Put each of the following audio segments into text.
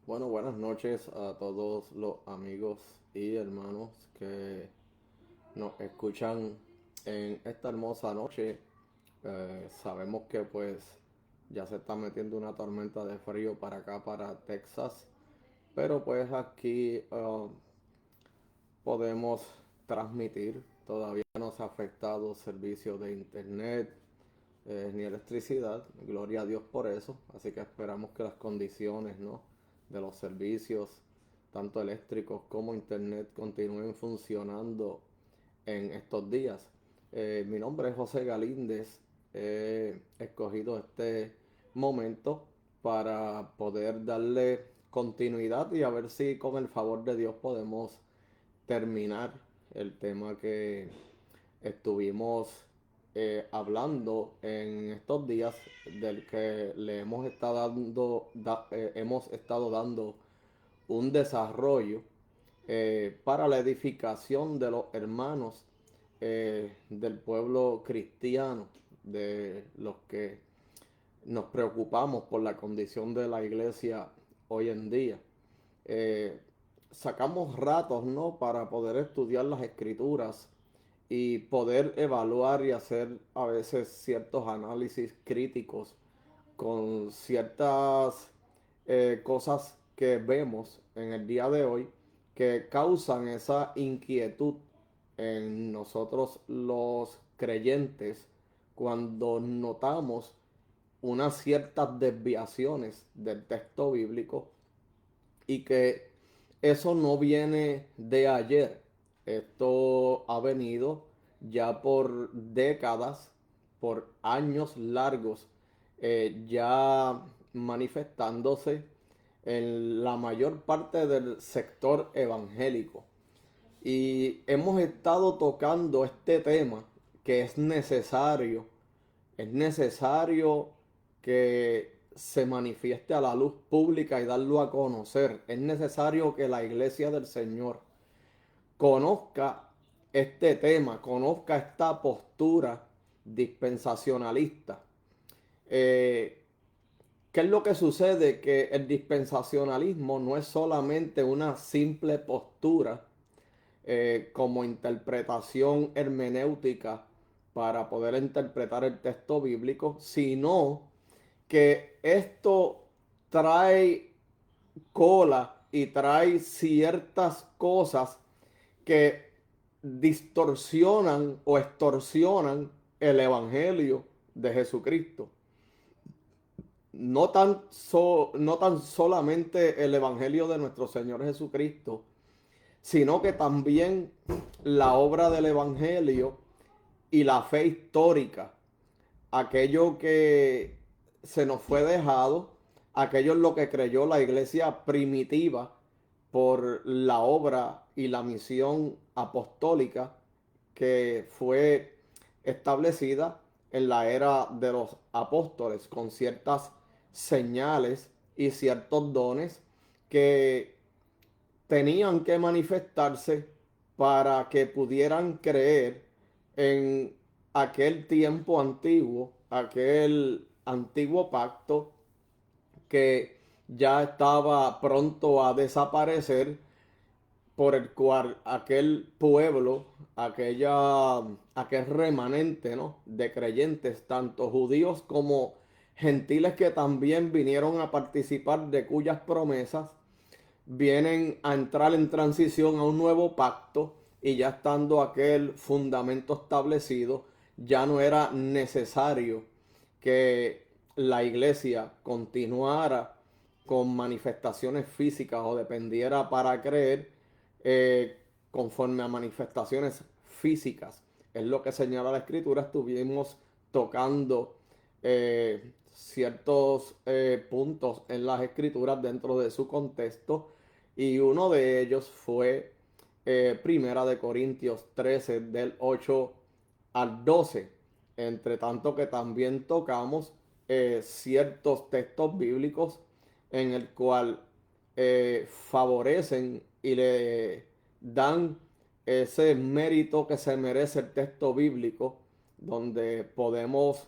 Bueno, buenas noches a todos los amigos y hermanos que nos escuchan en esta hermosa noche. Sabemos que pues ya se está metiendo una tormenta de frío para acá, para Texas, pero pues aquí podemos transmitir. Todavía no se ha afectado servicio de internet ni electricidad. Gloria a Dios por eso. Así que esperamos que las condiciones, ¿no?, de los servicios, tanto eléctricos como internet, continúen funcionando en estos días. Mi nombre es José Galíndez. He escogido este momento para poder darle continuidad y a ver si con el favor de Dios podemos terminar el tema que estuvimos hablando en estos días, del que le hemos estado dando un desarrollo para la edificación de los hermanos del pueblo cristiano, de los que nos preocupamos por la condición de la iglesia hoy en día. Eh, Sacamos ratos, ¿no?, para poder estudiar las escrituras y poder evaluar y hacer a veces ciertos análisis críticos con ciertas cosas que vemos en el día de hoy que causan esa inquietud en nosotros los creyentes cuando notamos unas ciertas desviaciones del texto bíblico y que eso no viene de ayer. Esto ha venido ya por décadas, por años largos, ya manifestándose en la mayor parte del sector evangélico. Y hemos estado tocando este tema que es necesario que se manifieste a la luz pública y darlo a conocer. Es necesario que la iglesia del Señor conozca este tema, conozca esta postura dispensacionalista. ¿Qué es lo que sucede? Que el dispensacionalismo no es solamente una simple postura como interpretación hermenéutica para poder interpretar el texto bíblico, sino que esto trae cola y trae ciertas cosas que distorsionan o extorsionan el Evangelio de Jesucristo. No tan solamente el Evangelio de nuestro Señor Jesucristo, sino que también la obra del Evangelio y la fe histórica, aquello que se nos fue dejado, aquello en lo que creyó la iglesia primitiva por la obra y la misión apostólica que fue establecida en la era de los apóstoles, con ciertas señales y ciertos dones que tenían que manifestarse para que pudieran creer en aquel tiempo antiguo, aquel antiguo pacto que ya estaba pronto a desaparecer, por el cual aquel pueblo, aquel remanente, ¿no?, de creyentes, tanto judíos como gentiles que también vinieron a participar, de cuyas promesas vienen a entrar en transición a un nuevo pacto, y ya estando aquel fundamento establecido, ya no era necesario que la iglesia continuara con manifestaciones físicas o dependiera para creer conforme a manifestaciones físicas. Es lo que señala la escritura. Estuvimos tocando ciertos puntos en las escrituras dentro de su contexto, y uno de ellos fue Primera de Corintios 13 del 8 al 12. Entre tanto que también tocamos ciertos textos bíblicos en el cual favorecen y le dan ese mérito que se merece el texto bíblico, donde podemos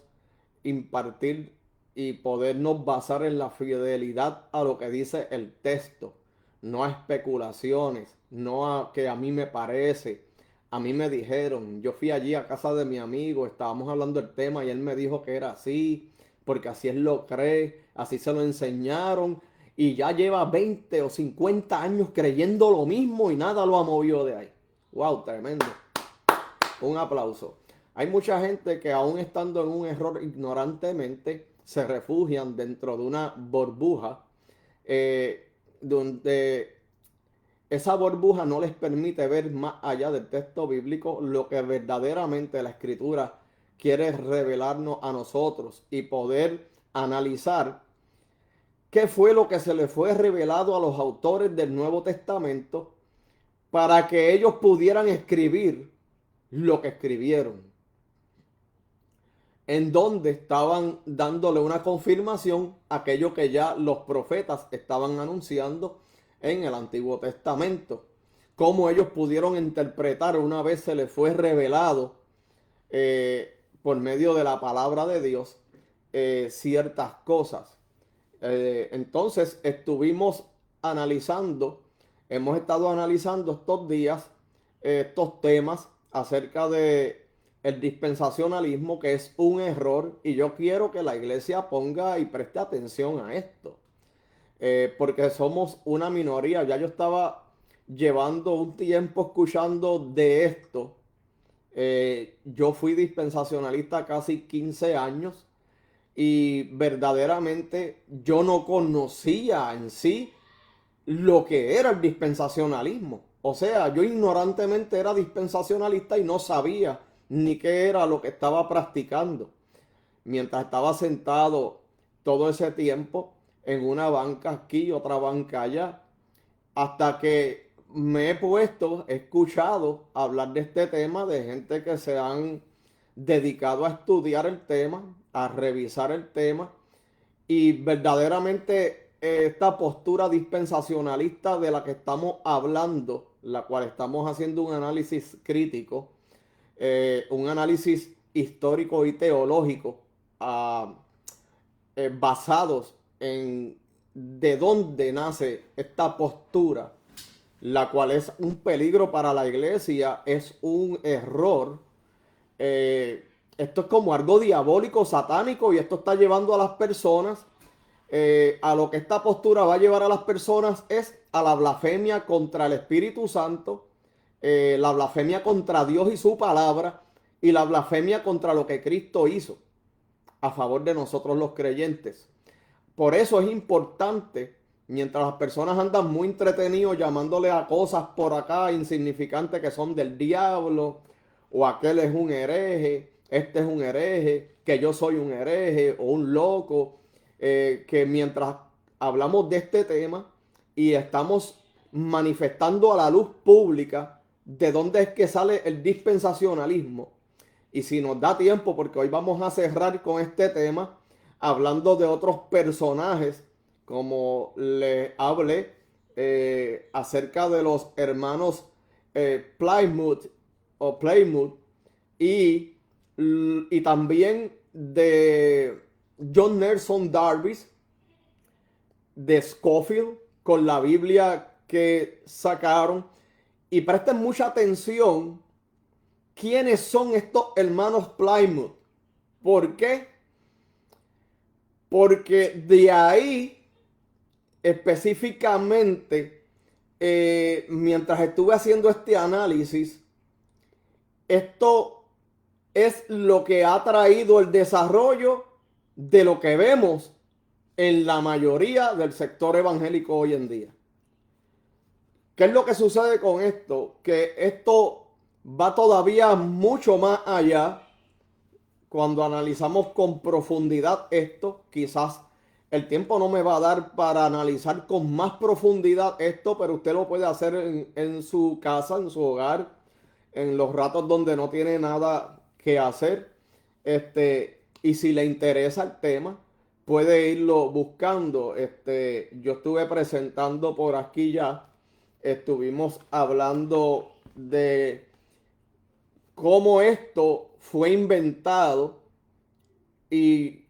impartir y podernos basar en la fidelidad a lo que dice el texto, no a especulaciones, no a que a mí me parece, a mí me dijeron. Yo fui allí a casa de mi amigo, estábamos hablando del tema y él me dijo que era así, porque así él lo cree, así se lo enseñaron y ya lleva 20 o 50 años creyendo lo mismo y nada lo ha movido de ahí. Wow, tremendo. Un aplauso. Hay mucha gente que aún estando en un error ignorantemente se refugian dentro de una burbuja donde esa burbuja no les permite ver más allá del texto bíblico lo que verdaderamente la escritura quiere revelarnos a nosotros y poder analizar qué fue lo que se le fue revelado a los autores del Nuevo Testamento para que ellos pudieran escribir lo que escribieron, en donde estaban dándole una confirmación a aquello que ya los profetas estaban anunciando en el Antiguo Testamento. Cómo ellos pudieron interpretar una vez se les fue revelado por medio de la palabra de Dios ciertas cosas. Entonces estuvimos analizando, hemos estado analizando estos días estos temas acerca de el dispensacionalismo, que es un error, y yo quiero que la iglesia ponga y preste atención a esto, porque somos una minoría. Ya yo estaba llevando un tiempo escuchando de esto. Yo fui dispensacionalista casi 15 años y verdaderamente yo no conocía en sí lo que era el dispensacionalismo. O sea, yo ignorantemente era dispensacionalista y no sabía ni qué era lo que estaba practicando. Mientras estaba sentado todo ese tiempo en una banca aquí, otra banca allá, hasta que me he puesto, he escuchado hablar de este tema de gente que se han dedicado a estudiar el tema, a revisar el tema, y verdaderamente esta postura dispensacionalista de la que estamos hablando, la cual estamos haciendo un análisis crítico, un análisis histórico y teológico, ah, basados en de dónde nace esta postura, la cual es un peligro para la iglesia, es un error. Esto es como algo diabólico, satánico, y esto está llevando a las personas, a lo que esta postura va a llevar a las personas es a la blasfemia contra el Espíritu Santo, la blasfemia contra Dios y su palabra, y la blasfemia contra lo que Cristo hizo a favor de nosotros los creyentes. Por eso es importante, mientras las personas andan muy entretenidos llamándole a cosas por acá insignificantes que son del diablo, o aquel es un hereje, este es un hereje, que yo soy un hereje o un loco, que mientras hablamos de este tema y estamos manifestando a la luz pública de dónde es que sale el dispensacionalismo, y si nos da tiempo, porque hoy vamos a cerrar con este tema, hablando de otros personajes, como le hablé acerca de los hermanos Plymouth o Plymouth y, y también de John Nelson Darby, de Scofield, con la Biblia que sacaron. Y presten mucha atención quiénes son estos hermanos Plymouth. ¿Por qué? Porque de ahí específicamente, mientras estuve haciendo este análisis, esto es lo que ha traído el desarrollo de lo que vemos en la mayoría del sector evangélico hoy en día. ¿Qué es lo que sucede con esto? Que esto va todavía mucho más allá. Cuando analizamos con profundidad esto, quizás el tiempo no me va a dar para analizar con más profundidad esto, pero usted lo puede hacer en su casa, en su hogar, en los ratos donde no tiene nada que hacer. Y si le interesa el tema, puede irlo buscando. Yo estuve presentando por aquí ya, estuvimos hablando de cómo esto fue inventado y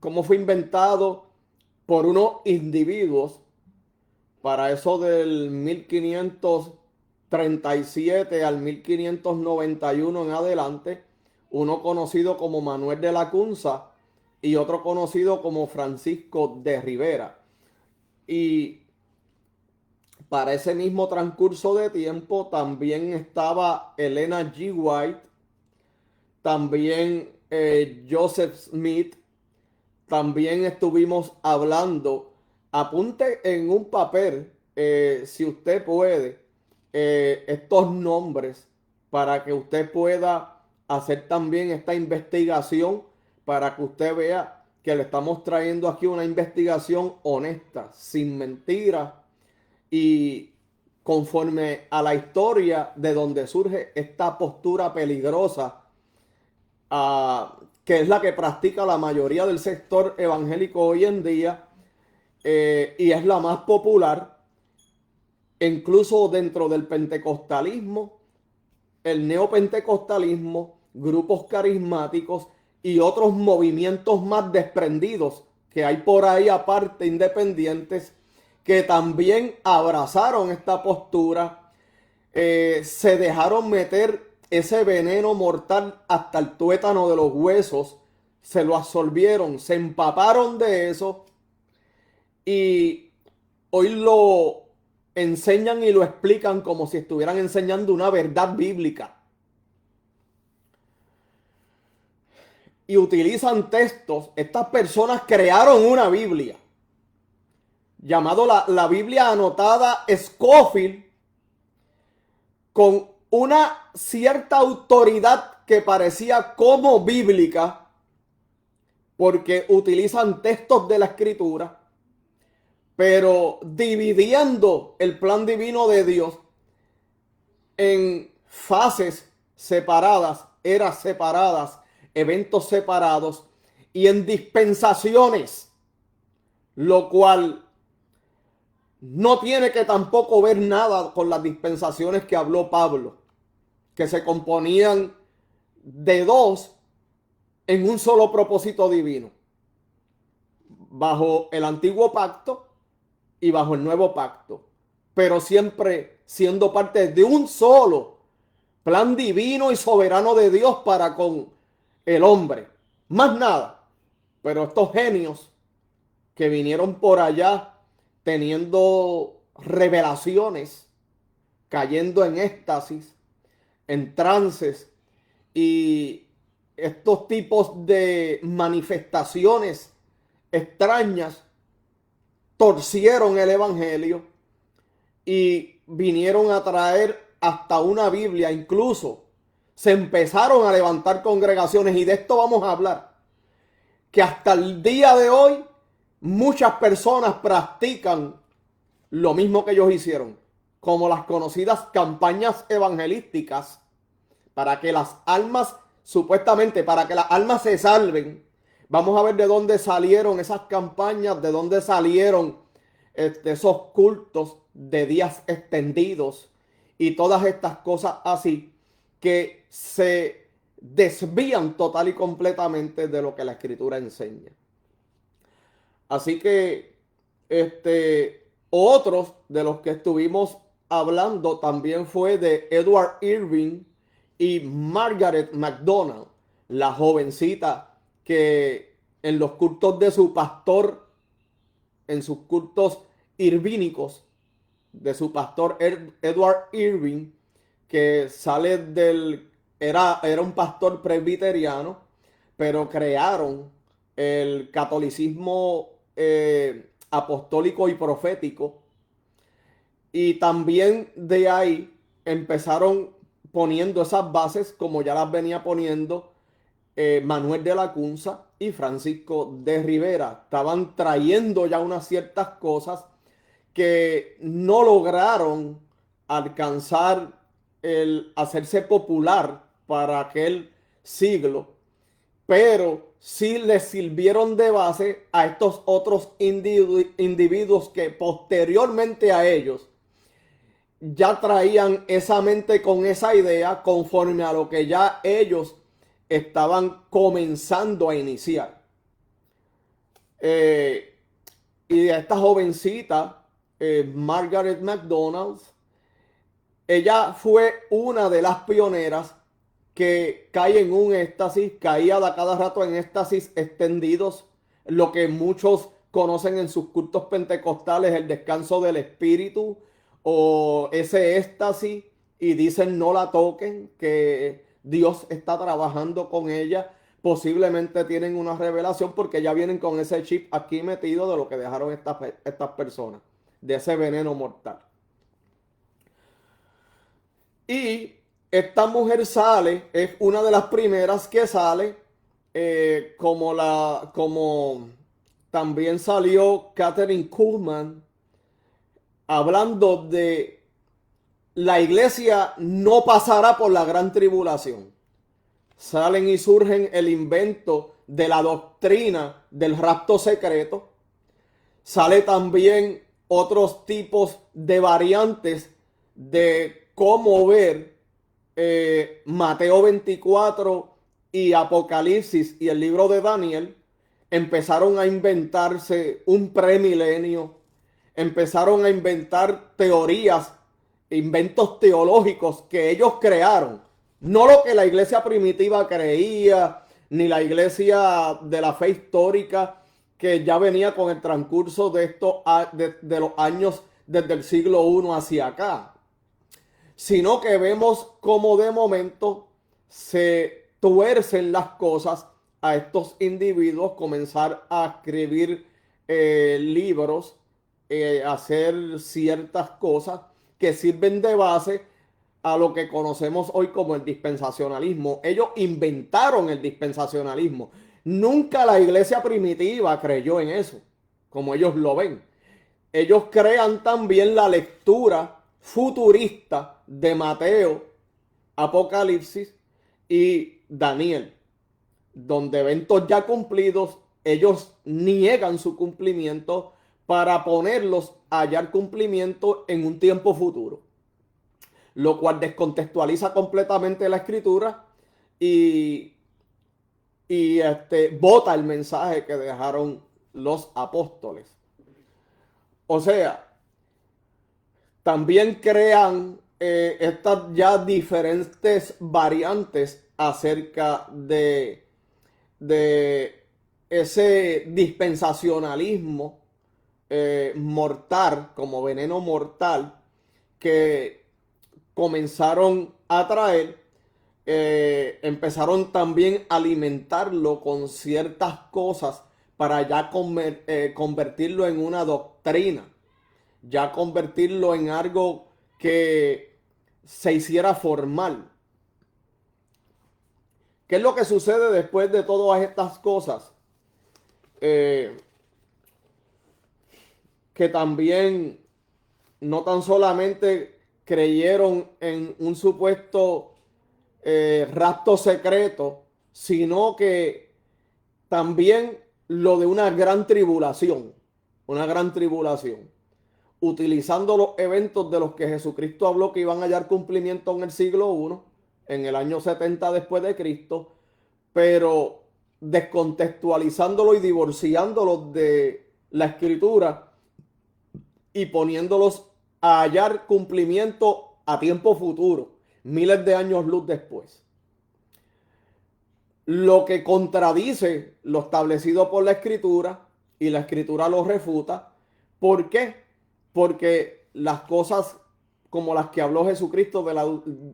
cómo fue inventado por unos individuos para eso del 1537 al 1591 en adelante, uno conocido como Manuel de Lacunza y otro conocido como Francisco de Rivera. Y para ese mismo transcurso de tiempo también estaba Elena G. White, también Joseph Smith, también estuvimos hablando. Apunte en un papel, si usted puede, estos nombres para que usted pueda hacer también esta investigación, para que usted vea que le estamos trayendo aquí una investigación honesta, sin mentiras y conforme a la historia de donde surge esta postura peligrosa, que es la que practica la mayoría del sector evangélico hoy en día, y es la más popular, incluso dentro del pentecostalismo, el neopentecostalismo, grupos carismáticos y otros movimientos más desprendidos que hay por ahí aparte, independientes, que también abrazaron esta postura, se dejaron meter ese veneno mortal hasta el tuétano de los huesos, se lo absorbieron, se empaparon de eso y hoy lo enseñan y lo explican como si estuvieran enseñando una verdad bíblica. Y utilizan textos. Estas personas crearon una Biblia llamado la Biblia anotada Scofield, con una cierta autoridad que parecía como bíblica, porque utilizan textos de la Escritura, pero dividiendo el plan divino de Dios en fases separadas, eras separadas, eventos separados y en dispensaciones, lo cual no tiene que tampoco ver nada con las dispensaciones que habló Pablo, que se componían de dos en un solo propósito divino, bajo el antiguo pacto y bajo el nuevo pacto, pero siempre siendo parte de un solo plan divino y soberano de Dios para con el hombre. Más nada. Pero estos genios que vinieron por allá teniendo revelaciones, cayendo en éxtasis, en trances y estos tipos de manifestaciones extrañas, torcieron el evangelio y vinieron a traer hasta una Biblia. Incluso se empezaron a levantar congregaciones, y de esto vamos a hablar, que hasta el día de hoy muchas personas practican lo mismo que ellos hicieron, como las conocidas campañas evangelísticas, para que las almas, supuestamente para que las almas se salven. Vamos a ver de dónde salieron esas campañas, de dónde salieron esos cultos de días extendidos y todas estas cosas así, que se desvían total y completamente de lo que la Escritura enseña. Así que otros de los que estuvimos hablando también fue de Edward Irving y Margaret MacDonald, la jovencita que en los cultos de su pastor, en sus cultos irvínicos de su pastor Edward Irving, que sale era un pastor presbiteriano, pero crearon el catolicismo apostólico y profético, y también de ahí empezaron poniendo esas bases, como ya las venía poniendo Manuel de Lacunza y Francisco de Rivera. Estaban trayendo ya unas ciertas cosas que no lograron alcanzar el hacerse popular para aquel siglo, pero sí les sirvieron de base a estos otros individuos que posteriormente a ellos ya traían esa mente con esa idea, conforme a lo que ya ellos estaban comenzando a iniciar. Eh, y esta jovencita, Margaret McDonald, ella fue una de las pioneras que cae en un éxtasis, caía de cada rato en éxtasis extendidos, lo que muchos conocen en sus cultos pentecostales, el descanso del espíritu o ese éxtasis, y dicen no la toquen, que Dios está trabajando con ella. Posiblemente tienen una revelación porque ya vienen con ese chip aquí metido de lo que dejaron estas personas, de ese veneno mortal. Y esta mujer sale, es una de las primeras que sale, como también salió Catherine Kuhlman, hablando de la iglesia no pasará por la gran tribulación. Salen y surgen el invento de la doctrina del rapto secreto. Sale también otros tipos de variantes de cómo ver Mateo 24 y Apocalipsis y el libro de Daniel. Empezaron a inventarse un premilenio, empezaron a inventar teorías, inventos teológicos que ellos crearon. No lo que la iglesia primitiva creía, ni la iglesia de la fe histórica que ya venía con el transcurso de los años desde el siglo I hacia acá, sino que vemos cómo de momento se tuercen las cosas a estos individuos, comenzar a escribir libros, hacer ciertas cosas que sirven de base a lo que conocemos hoy como el dispensacionalismo. Ellos inventaron el dispensacionalismo. Nunca la iglesia primitiva creyó en eso, como ellos lo ven. Ellos crean también la lectura futurista de Mateo, Apocalipsis y Daniel, donde eventos ya cumplidos, ellos niegan su cumplimiento para ponerlos a hallar cumplimiento en un tiempo futuro, lo cual descontextualiza completamente la escritura y bota el mensaje que dejaron los apóstoles. O sea, también crean estas ya diferentes variantes acerca de ese dispensacionalismo mortal, como veneno mortal, que comenzaron a traer. Empezaron también a alimentarlo con ciertas cosas para ya convertirlo en una doctrina, ya convertirlo en algo que se hiciera formal. ¿Qué es lo que sucede después de todas estas cosas? Que también no tan solamente creyeron en un supuesto rapto secreto, sino que también lo de una gran tribulación, utilizando los eventos de los que Jesucristo habló que iban a hallar cumplimiento en el siglo I, en el año 70 después de Cristo, pero descontextualizándolo y divorciándolos de la escritura y poniéndolos a hallar cumplimiento a tiempo futuro, miles de años luz después. Lo que contradice lo establecido por la escritura, y la escritura lo refuta. ¿Por qué? Porque las cosas como las que habló Jesucristo de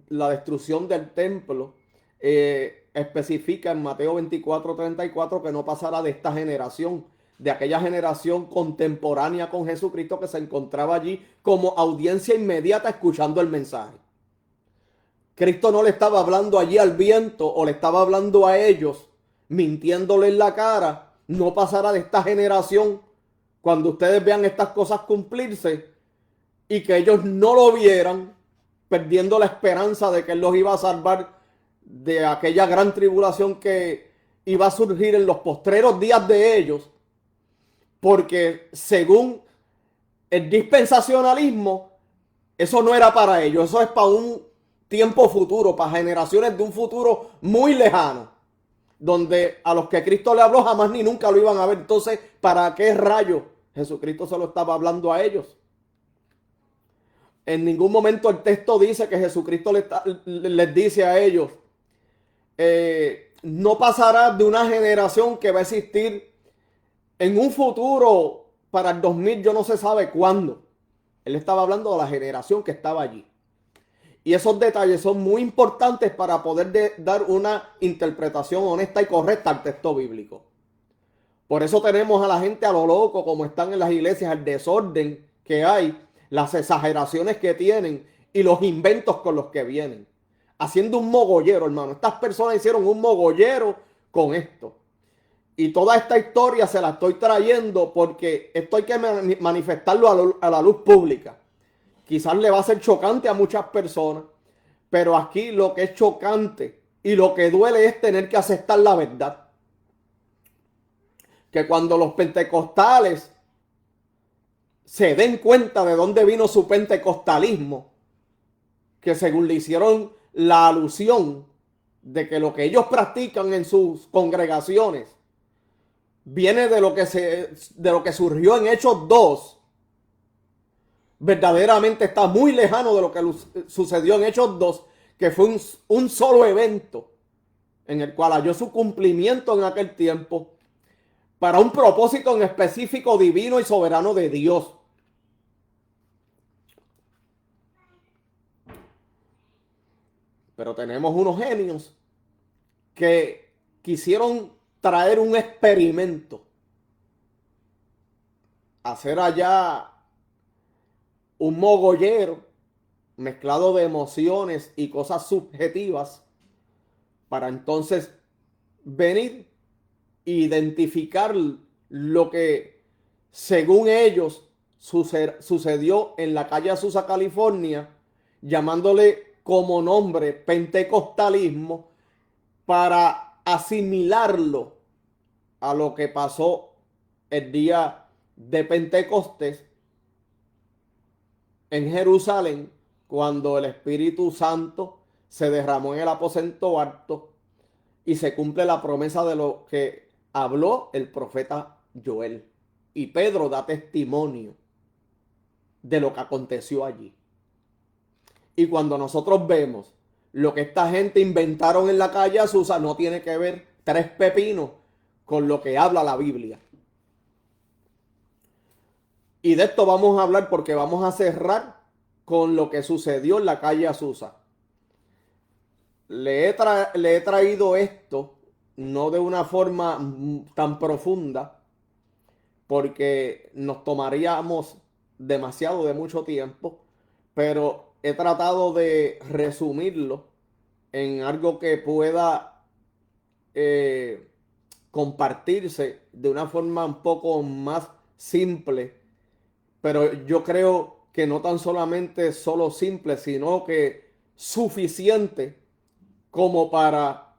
la destrucción del templo, especifica en Mateo 24:34 que no pasará de esta generación, de aquella generación contemporánea con Jesucristo que se encontraba allí como audiencia inmediata escuchando el mensaje. Cristo no le estaba hablando allí al viento o le estaba hablando a ellos, mintiéndole en la cara. No pasará de esta generación cuando ustedes vean estas cosas cumplirse, y que ellos no lo vieran, perdiendo la esperanza de que Él los iba a salvar de aquella gran tribulación que iba a surgir en los postreros días de ellos, porque según el dispensacionalismo, eso no era para ellos, eso es para un tiempo futuro, para generaciones de un futuro muy lejano. donde a los que Cristo le habló jamás ni nunca lo iban a ver. Entonces, ¿para qué rayo Jesucristo se lo estaba hablando a ellos? En ningún momento el texto dice que Jesucristo les dice a ellos, no pasará de una generación que va a existir en un futuro para el 2000, yo no se sabe cuándo. Él estaba hablando de la generación que estaba allí. Y esos detalles son muy importantes para poder dar una interpretación honesta y correcta al texto bíblico. Por eso tenemos a la gente a lo loco, como están en las iglesias, el desorden que hay, las exageraciones que tienen y los inventos con los que vienen. Haciendo un mogollero, hermano. Estas personas hicieron un mogollero con esto. Y toda esta historia se la estoy trayendo porque esto hay que manifestarlo a la luz pública. Quizás le va a ser chocante a muchas personas, pero aquí lo que es chocante y lo que duele es tener que aceptar la verdad. Que cuando los pentecostales se den cuenta de dónde vino su pentecostalismo, que según le hicieron la alusión de que lo que ellos practican en sus congregaciones viene de lo que surgió en Hechos 2, verdaderamente está muy lejano de lo que sucedió en Hechos 2, que fue un solo evento en el cual halló su cumplimiento en aquel tiempo para un propósito en específico divino y soberano de Dios. Pero tenemos unos genios que quisieron traer un experimento, hacer allá un mogollero mezclado de emociones y cosas subjetivas para entonces venir e identificar lo que según ellos sucedió en la calle Azusa, California, llamándole como nombre pentecostalismo para asimilarlo a lo que pasó el día de Pentecostés en Jerusalén, cuando el Espíritu Santo se derramó en el aposento alto y se cumple la promesa de lo que habló el profeta Joel. Y Pedro da testimonio de lo que aconteció allí. Y cuando nosotros vemos lo que esta gente inventaron en la calle Azusa, no tiene que ver tres pepinos con lo que habla la Biblia. Y de esto vamos a hablar porque vamos a cerrar con lo que sucedió en la calle Azusa. Le he traído esto no de una forma tan profunda porque nos tomaríamos demasiado de mucho tiempo, pero he tratado de resumirlo en algo que pueda compartirse de una forma un poco más simple, pero yo creo que no tan solamente solo simple, sino que suficiente como para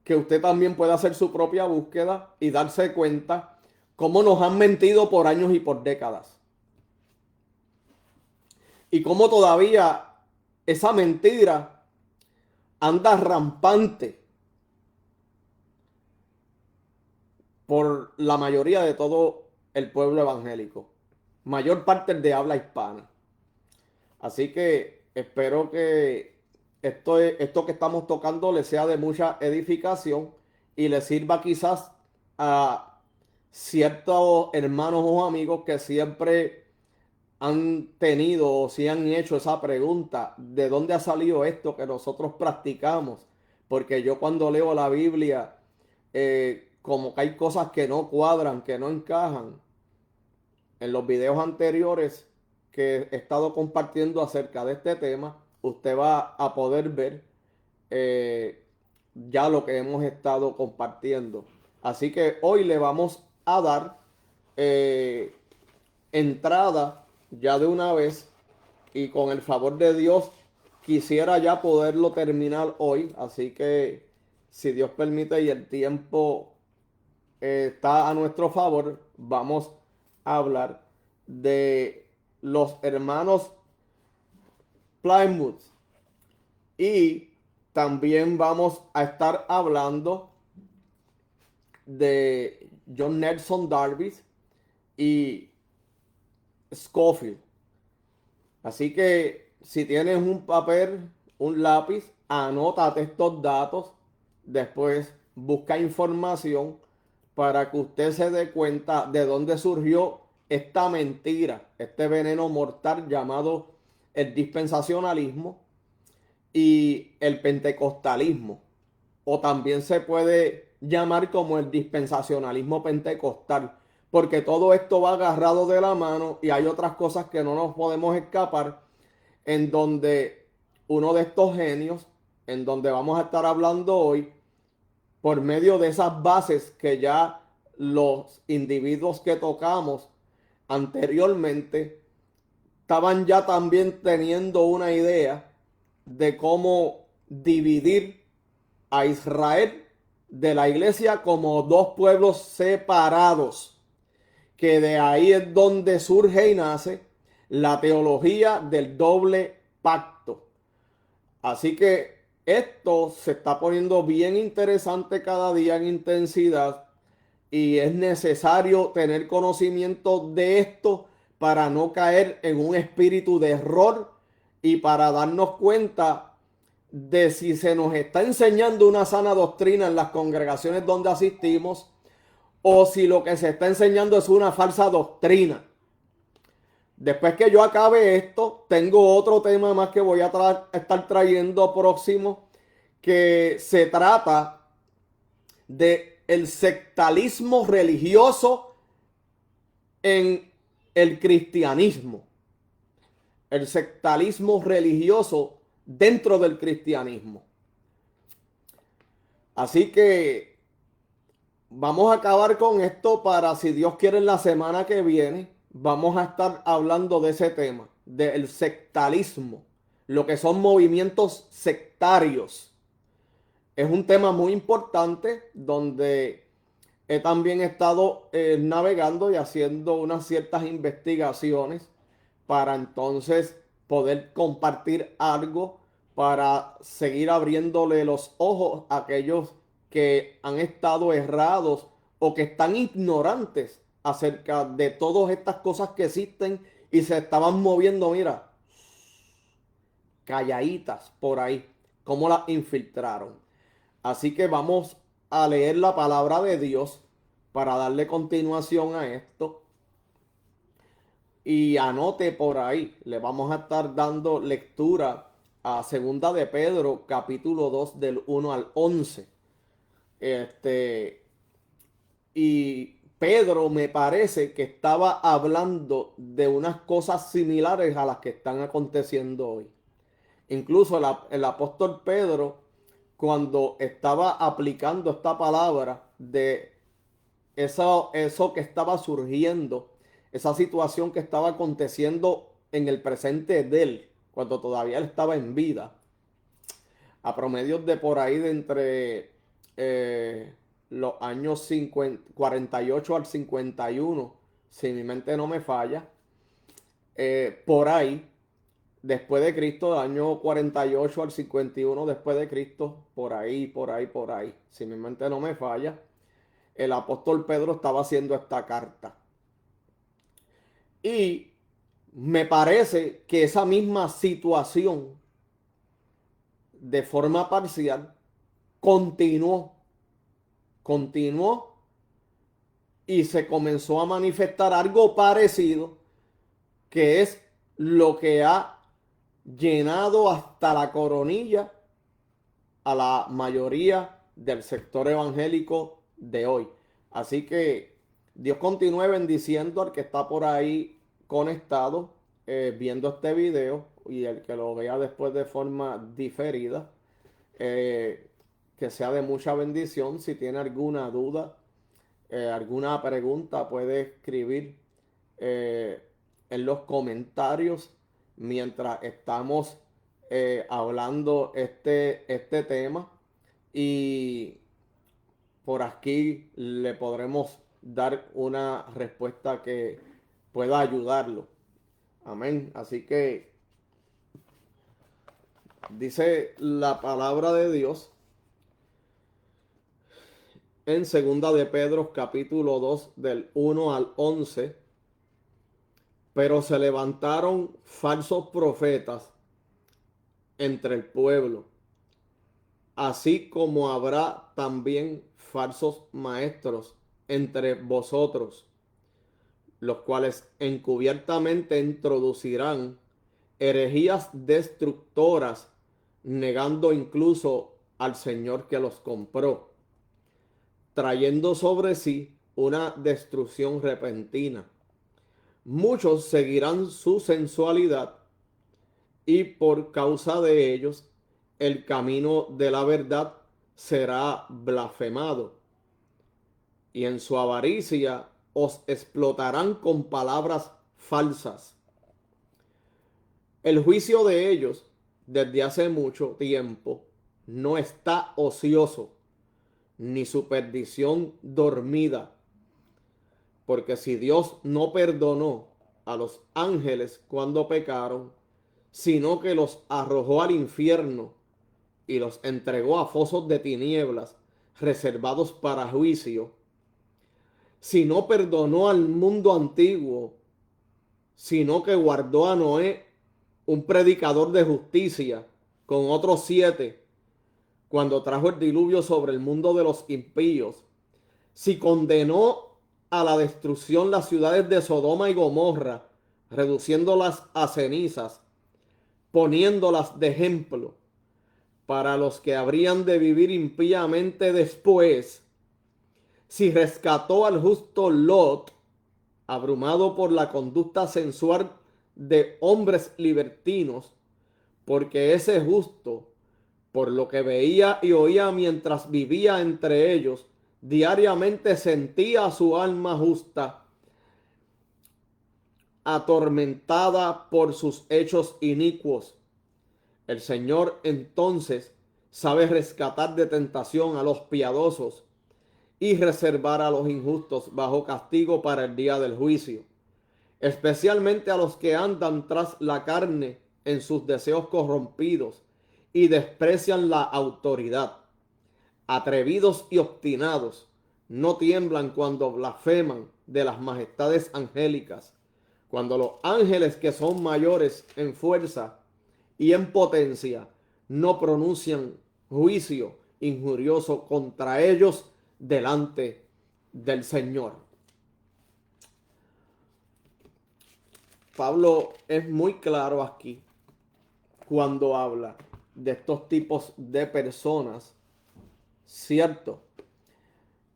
que usted también pueda hacer su propia búsqueda y darse cuenta cómo nos han mentido por años y por décadas. Y cómo todavía esa mentira anda rampante por la mayoría de todo el pueblo evangélico, mayor parte de habla hispana. Así que espero que esto que estamos tocando le sea de mucha edificación y le sirva quizás a ciertos hermanos o amigos que siempre han tenido o si han hecho esa pregunta, ¿de dónde ha salido esto que nosotros practicamos? Porque yo cuando leo la Biblia, como que hay cosas que no cuadran, que no encajan. En los videos anteriores que he estado compartiendo acerca de este tema, usted va a poder ver ya lo que hemos estado compartiendo. Así que hoy le vamos a dar entrada ya de una vez y con el favor de Dios quisiera ya poderlo terminar hoy. Así que si Dios permite y el tiempo está a nuestro favor, vamos a hablar de los hermanos Plymouth y también vamos a estar hablando de John Nelson Darby y Scofield. Así que si tienes un papel, un lápiz, anótate estos datos, después busca información para que usted se dé cuenta de dónde surgió esta mentira, este veneno mortal llamado el dispensacionalismo y el pentecostalismo, o también se puede llamar como el dispensacionalismo pentecostal, porque todo esto va agarrado de la mano y hay otras cosas que no nos podemos escapar, en donde uno de estos genios, en donde vamos a estar hablando hoy, por medio de esas bases que ya los individuos que tocamos anteriormente estaban ya también teniendo una idea de cómo dividir a Israel de la iglesia como dos pueblos separados, que de ahí es donde surge y nace la teología del doble pacto. Así que esto se está poniendo bien interesante cada día en intensidad y es necesario tener conocimiento de esto para no caer en un espíritu de error y para darnos cuenta de si se nos está enseñando una sana doctrina en las congregaciones donde asistimos o si lo que se está enseñando es una falsa doctrina. Después que yo acabe esto, tengo otro tema más que voy a estar trayendo próximo, que se trata de el sectarismo religioso en el cristianismo. El sectarismo religioso dentro del cristianismo. Así que vamos a acabar con esto para, si Dios quiere, en la semana que viene vamos a estar hablando de ese tema, del sectarismo, lo que son movimientos sectarios. Es un tema muy importante donde he también estado navegando y haciendo unas ciertas investigaciones para entonces poder compartir algo para seguir abriéndole los ojos a aquellos que han estado errados o que están ignorantes acerca de todas estas cosas que existen y se estaban moviendo, mira, calladitas por ahí, cómo las infiltraron. Así que vamos a leer la palabra de Dios para darle continuación a esto. Y anote por ahí, le vamos a estar dando lectura a Segunda de Pedro, capítulo 2 del 1 al 11. Y Pedro me parece que estaba hablando de unas cosas similares a las que están aconteciendo hoy. Incluso el apóstol Pedro, cuando estaba aplicando esta palabra de eso que estaba surgiendo, esa situación que estaba aconteciendo en el presente de él, cuando todavía él estaba en vida, a promedios de por ahí de entre los años 48 al 51, si mi mente no me falla, por ahí, después de Cristo, del año 48 al 51 después de Cristo, por ahí, si mi mente no me falla, el apóstol Pedro estaba haciendo esta carta. Y me parece que esa misma situación, de forma parcial, continuó, continuó y se comenzó a manifestar algo parecido, que es lo que ha llenado hasta la coronilla a la mayoría del sector evangélico de hoy. Así que Dios continúe bendiciendo al que está por ahí conectado, viendo este video, y el que lo vea después de forma diferida, que sea de mucha bendición. Si tiene alguna duda, alguna pregunta, puede escribir eh, en los comentarios mientras estamos hablando este tema, y por aquí le podremos dar una respuesta que pueda ayudarlo. Amén. Así que dice la palabra de Dios en segunda de Pedro capítulo 2 del 1 al 11. Pero se levantaron falsos profetas entre el pueblo, así como habrá también falsos maestros entre vosotros, los cuales encubiertamente introducirán herejías destructoras, negando incluso al Señor que los compró, trayendo sobre sí una destrucción repentina. Muchos seguirán su sensualidad y por causa de ellos el camino de la verdad será blasfemado. Y en su avaricia os explotarán con palabras falsas. El juicio de ellos desde hace mucho tiempo no está ocioso, ni su perdición dormida. Porque si Dios no perdonó a los ángeles cuando pecaron, sino que los arrojó al infierno y los entregó a fosos de tinieblas reservados para juicio, si no perdonó al mundo antiguo, sino que guardó a Noé, un predicador de justicia, con otros 7, cuando trajo el diluvio sobre el mundo de los impíos, si condenó a la destrucción las ciudades de Sodoma y Gomorra, reduciéndolas a cenizas, poniéndolas de ejemplo para los que habrían de vivir impíamente después, si rescató al justo Lot, abrumado por la conducta sensual de hombres libertinos, porque ese justo, por lo que veía y oía mientras vivía entre ellos, diariamente sentía su alma justa atormentada por sus hechos inicuos. El Señor entonces sabe rescatar de tentación a los piadosos y reservar a los injustos bajo castigo para el día del juicio, especialmente a los que andan tras la carne en sus deseos corrompidos y desprecian la autoridad. Atrevidos y obstinados, no tiemblan cuando blasfeman de las majestades angélicas, cuando los ángeles que son mayores en fuerza y en potencia no pronuncian juicio injurioso contra ellos delante del Señor. Pablo es muy claro aquí cuando habla de estos tipos de personas, cierto,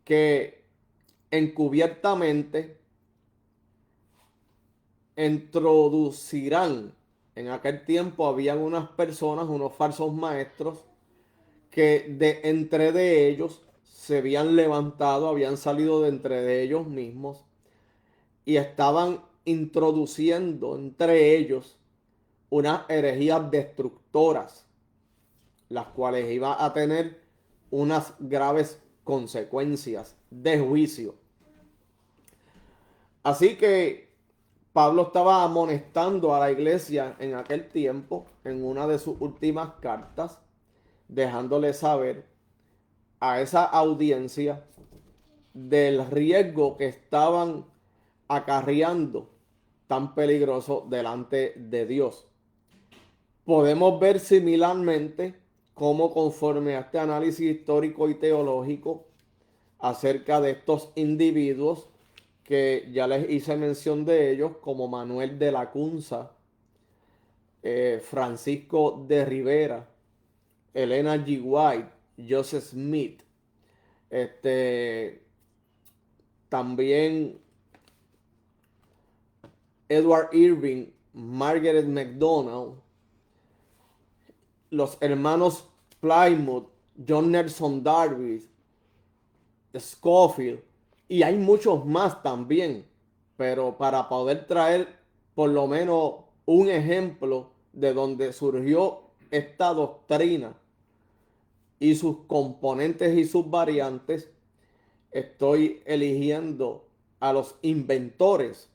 que encubiertamente introducirán. En aquel tiempo habían unas personas, unos falsos maestros, que de entre de ellos se habían levantado, habían salido de entre de ellos mismos y estaban introduciendo entre ellos unas herejías destructoras, las cuales iban a tener unas graves consecuencias de juicio. Así que Pablo estaba amonestando a la iglesia en aquel tiempo, en una de sus últimas cartas, dejándole saber a esa audiencia del riesgo que estaban acarreando tan peligroso delante de Dios. Podemos ver similarmente cómo, conforme a este análisis histórico y teológico acerca de estos individuos, que ya les hice mención de ellos, como Manuel de la Cunza, Francisco de Rivera, Elena G. White, Joseph Smith, también Edward Irving, Margaret MacDonald, los hermanos Plymouth, John Nelson Darby, Scofield, y hay muchos más también, pero para poder traer por lo menos un ejemplo de donde surgió esta doctrina y sus componentes y sus variantes, estoy eligiendo a los inventores,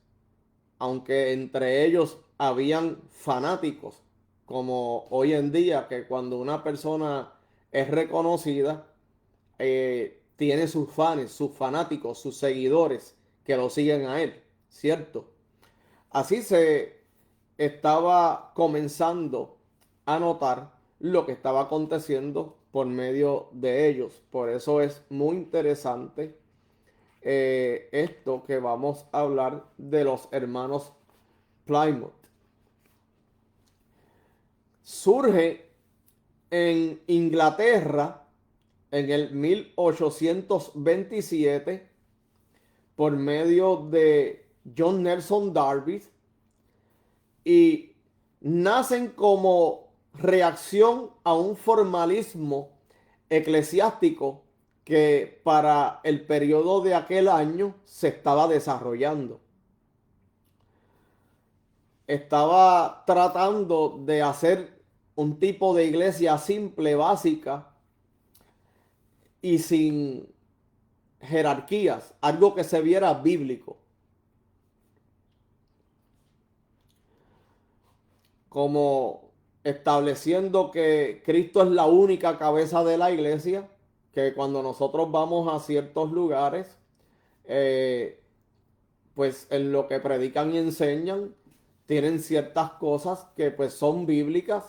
aunque entre ellos habían fanáticos, como hoy en día, que cuando una persona es reconocida, tiene sus fans, sus fanáticos, sus seguidores que lo siguen a él, ¿cierto? Así se estaba comenzando a notar lo que estaba aconteciendo por medio de ellos. Por eso es muy interesante esto que vamos a hablar de los hermanos Plymouth. Surge en Inglaterra en el 1827 por medio de John Nelson Darby y nacen como reacción a un formalismo eclesiástico que para el periodo de aquel año se estaba desarrollando. Estaba tratando de hacer un tipo de iglesia simple, básica y sin jerarquías, algo que se viera bíblico. Como estableciendo que Cristo es la única cabeza de la iglesia, que cuando nosotros vamos a ciertos lugares, pues en lo que predican y enseñan, tienen ciertas cosas que pues son bíblicas,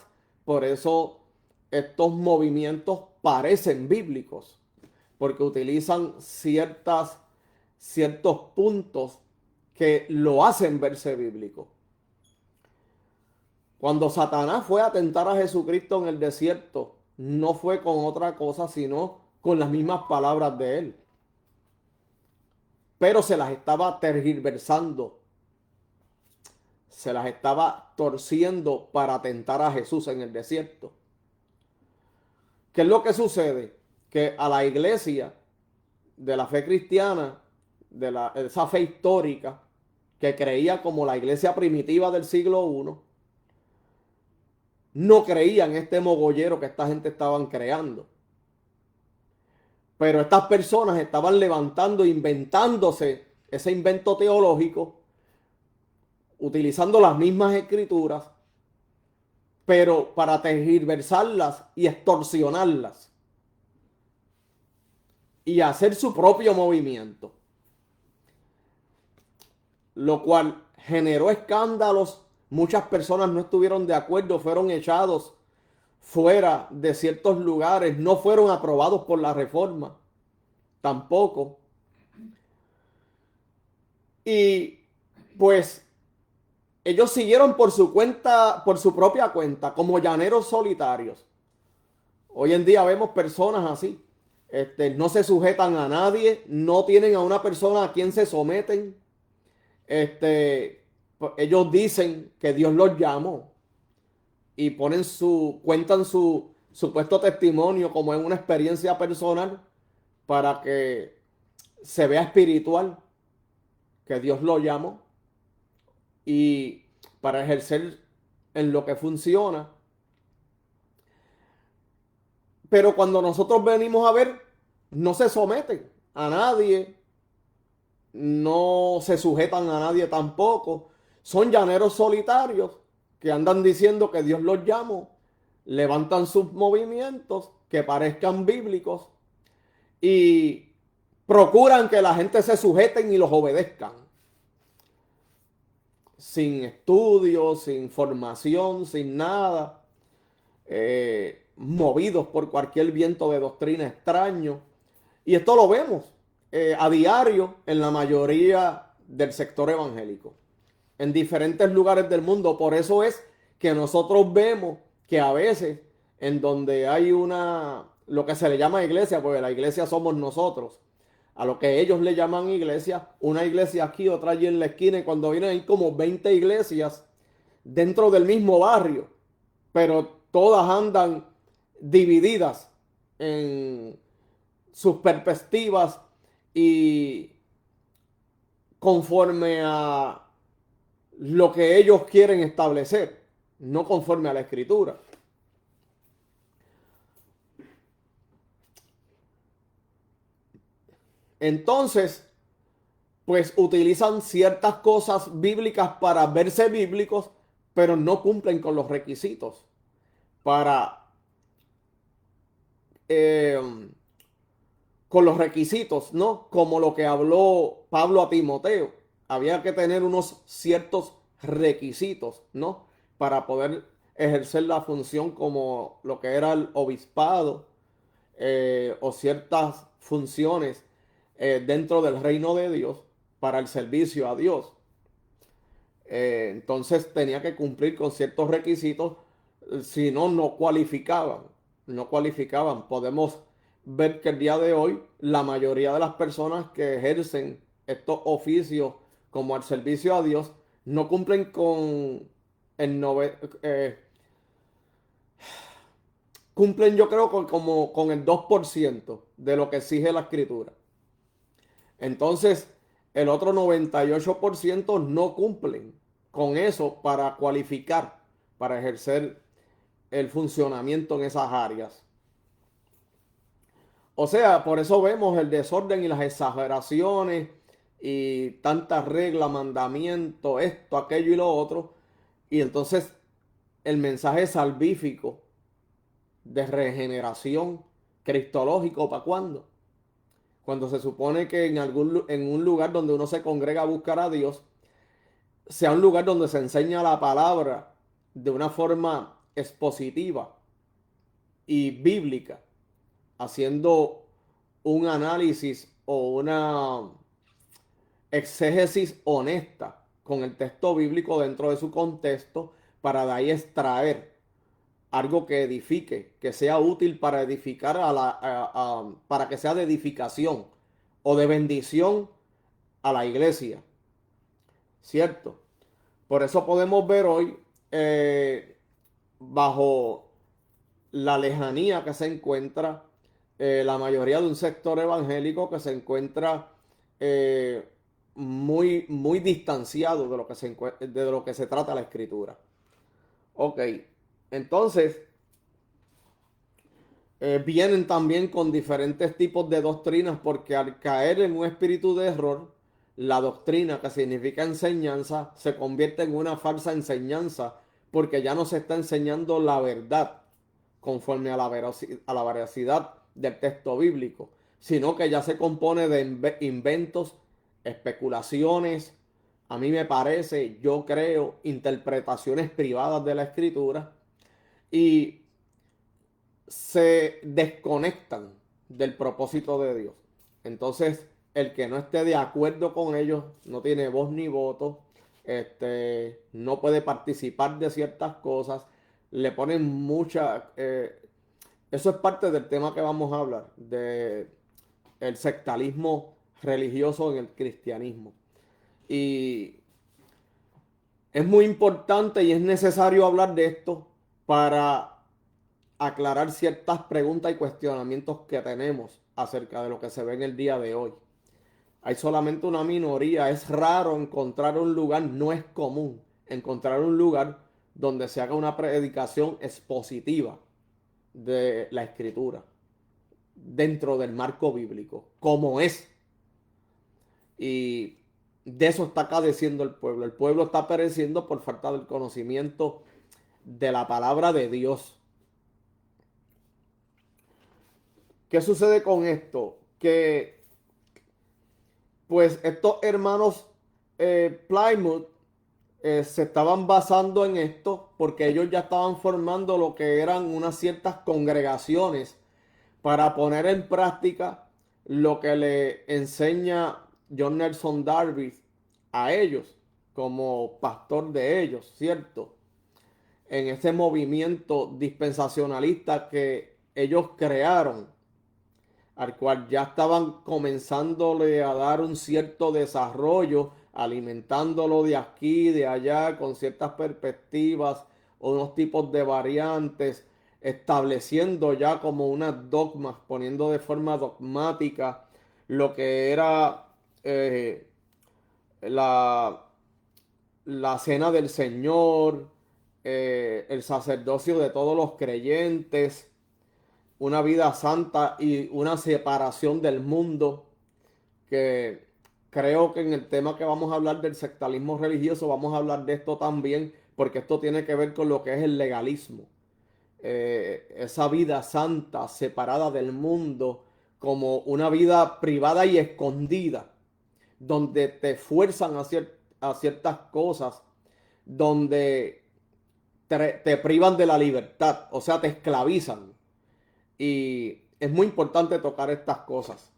por eso estos movimientos parecen bíblicos, porque utilizan ciertos puntos que lo hacen verse bíblico. Cuando Satanás fue a tentar a Jesucristo en el desierto, no fue con otra cosa, sino con las mismas palabras de él. Pero se las estaba tergiversando, se las estaba torciendo para tentar a Jesús en el desierto. ¿Qué es lo que sucede? Que a la iglesia de la fe cristiana, esa fe histórica, que creía como la iglesia primitiva del siglo I, no creían este mogollero que esta gente estaban creando. Pero estas personas estaban levantando, inventándose ese invento teológico, utilizando las mismas escrituras, pero para tergiversarlas y extorsionarlas y hacer su propio movimiento, lo cual generó escándalos. Muchas personas no estuvieron de acuerdo, fueron echados fuera de ciertos lugares, no fueron aprobados por la reforma, tampoco. Y pues ellos siguieron por su cuenta, por su propia cuenta, como llaneros solitarios. Hoy en día vemos personas así. No se sujetan a nadie, no tienen a una persona a quien se someten. Ellos dicen que Dios los llamó y cuentan su supuesto testimonio como en una experiencia personal para que se vea espiritual, que Dios lo llamó y para ejercer en lo que funciona. Pero cuando nosotros venimos a ver, no se someten a nadie, no se sujetan a nadie tampoco. Son llaneros solitarios que andan diciendo que Dios los llamó, levantan sus movimientos que parezcan bíblicos y procuran que la gente se sujeten y los obedezcan. Sin estudios, sin formación, sin nada. Movidos por cualquier viento de doctrina extraño. Y esto lo vemos a diario en la mayoría del sector evangélico, en diferentes lugares del mundo. Por eso es que nosotros vemos que a veces en donde hay lo que se le llama iglesia, porque la iglesia somos nosotros, a lo que ellos le llaman iglesia, una iglesia aquí, otra allí en la esquina, y cuando vienen hay como 20 iglesias dentro del mismo barrio, pero todas andan divididas en sus perspectivas y conforme a lo que ellos quieren establecer, no conforme a la escritura. Entonces, pues utilizan ciertas cosas bíblicas para verse bíblicos, pero no cumplen con los requisitos para con los requisitos, ¿no? Como lo que habló Pablo a Timoteo. Había que tener unos ciertos requisitos, ¿no? Para poder ejercer la función como lo que era el obispado o ciertas funciones dentro del reino de Dios para el servicio a Dios. Entonces tenía que cumplir con ciertos requisitos, si no, no cualificaban, no cualificaban. Podemos ver que el día de hoy la mayoría de las personas que ejercen estos oficios como al servicio a Dios no cumplen con el cumplen yo creo como con el 2% de lo que exige la escritura. Entonces, el otro 98% no cumplen con eso para cualificar, para ejercer el funcionamiento en esas áreas. O sea, por eso vemos el desorden y las exageraciones y tantas reglas, mandamientos, esto, aquello y lo otro. Y entonces el mensaje salvífico de regeneración cristológico, ¿para cuándo? Cuando se supone que en un lugar donde uno se congrega a buscar a Dios, sea un lugar donde se enseña la palabra de una forma expositiva y bíblica, haciendo un análisis o una exégesis honesta con el texto bíblico dentro de su contexto para de ahí extraer algo que edifique, que sea útil para edificar para que sea de edificación o de bendición a la iglesia, ¿cierto? Por eso podemos ver hoy, bajo la lejanía que se encuentra la mayoría de un sector evangélico que se encuentra eh, muy, muy distanciado de lo que de lo que se trata la escritura. Ok, entonces vienen también con diferentes tipos de doctrinas porque al caer en un espíritu de error, la doctrina, que significa enseñanza, se convierte en una falsa enseñanza porque ya no se está enseñando la verdad conforme a a la veracidad del texto bíblico, sino que ya se compone de inventos, especulaciones, a mí me parece, yo creo, interpretaciones privadas de la escritura y se desconectan del propósito de Dios. Entonces, el que no esté de acuerdo con ellos no tiene voz ni voto, no puede participar de ciertas cosas, le ponen mucha... eso es parte del tema que vamos a hablar, de el sectarismo religioso en el cristianismo. Y es muy importante y es necesario hablar de esto para aclarar ciertas preguntas y cuestionamientos que tenemos acerca de lo que se ve en el día de hoy. Hay solamente una minoría, es raro encontrar un lugar, no es común encontrar un lugar donde se haga una predicación expositiva de la escritura dentro del marco bíblico, como es. Y de eso está cadeciendo el pueblo. El pueblo está pereciendo por falta del conocimiento de la palabra de Dios. ¿Qué sucede con esto? Que pues estos hermanos Plymouth se estaban basando en esto porque ellos ya estaban formando lo que eran unas ciertas congregaciones para poner en práctica lo que le enseña John Nelson Darby a ellos como pastor de ellos, ¿cierto? En ese movimiento dispensacionalista que ellos crearon, al cual ya estaban comenzándole a dar un cierto desarrollo, alimentándolo de aquí, de allá, con ciertas perspectivas, unos tipos de variantes, estableciendo ya como unas dogmas, poniendo de forma dogmática lo que era eh, la, la cena del Señor, el sacerdocio de todos los creyentes, una vida santa y una separación del mundo, que creo que en el tema que vamos a hablar del sectarismo religioso vamos a hablar de esto también, porque esto tiene que ver con lo que es el legalismo. Esa vida santa, separada del mundo, como una vida privada y escondida, donde te fuerzan a ciertas cosas, donde te privan de la libertad, o sea, te esclavizan. Y es muy importante tocar estas cosas.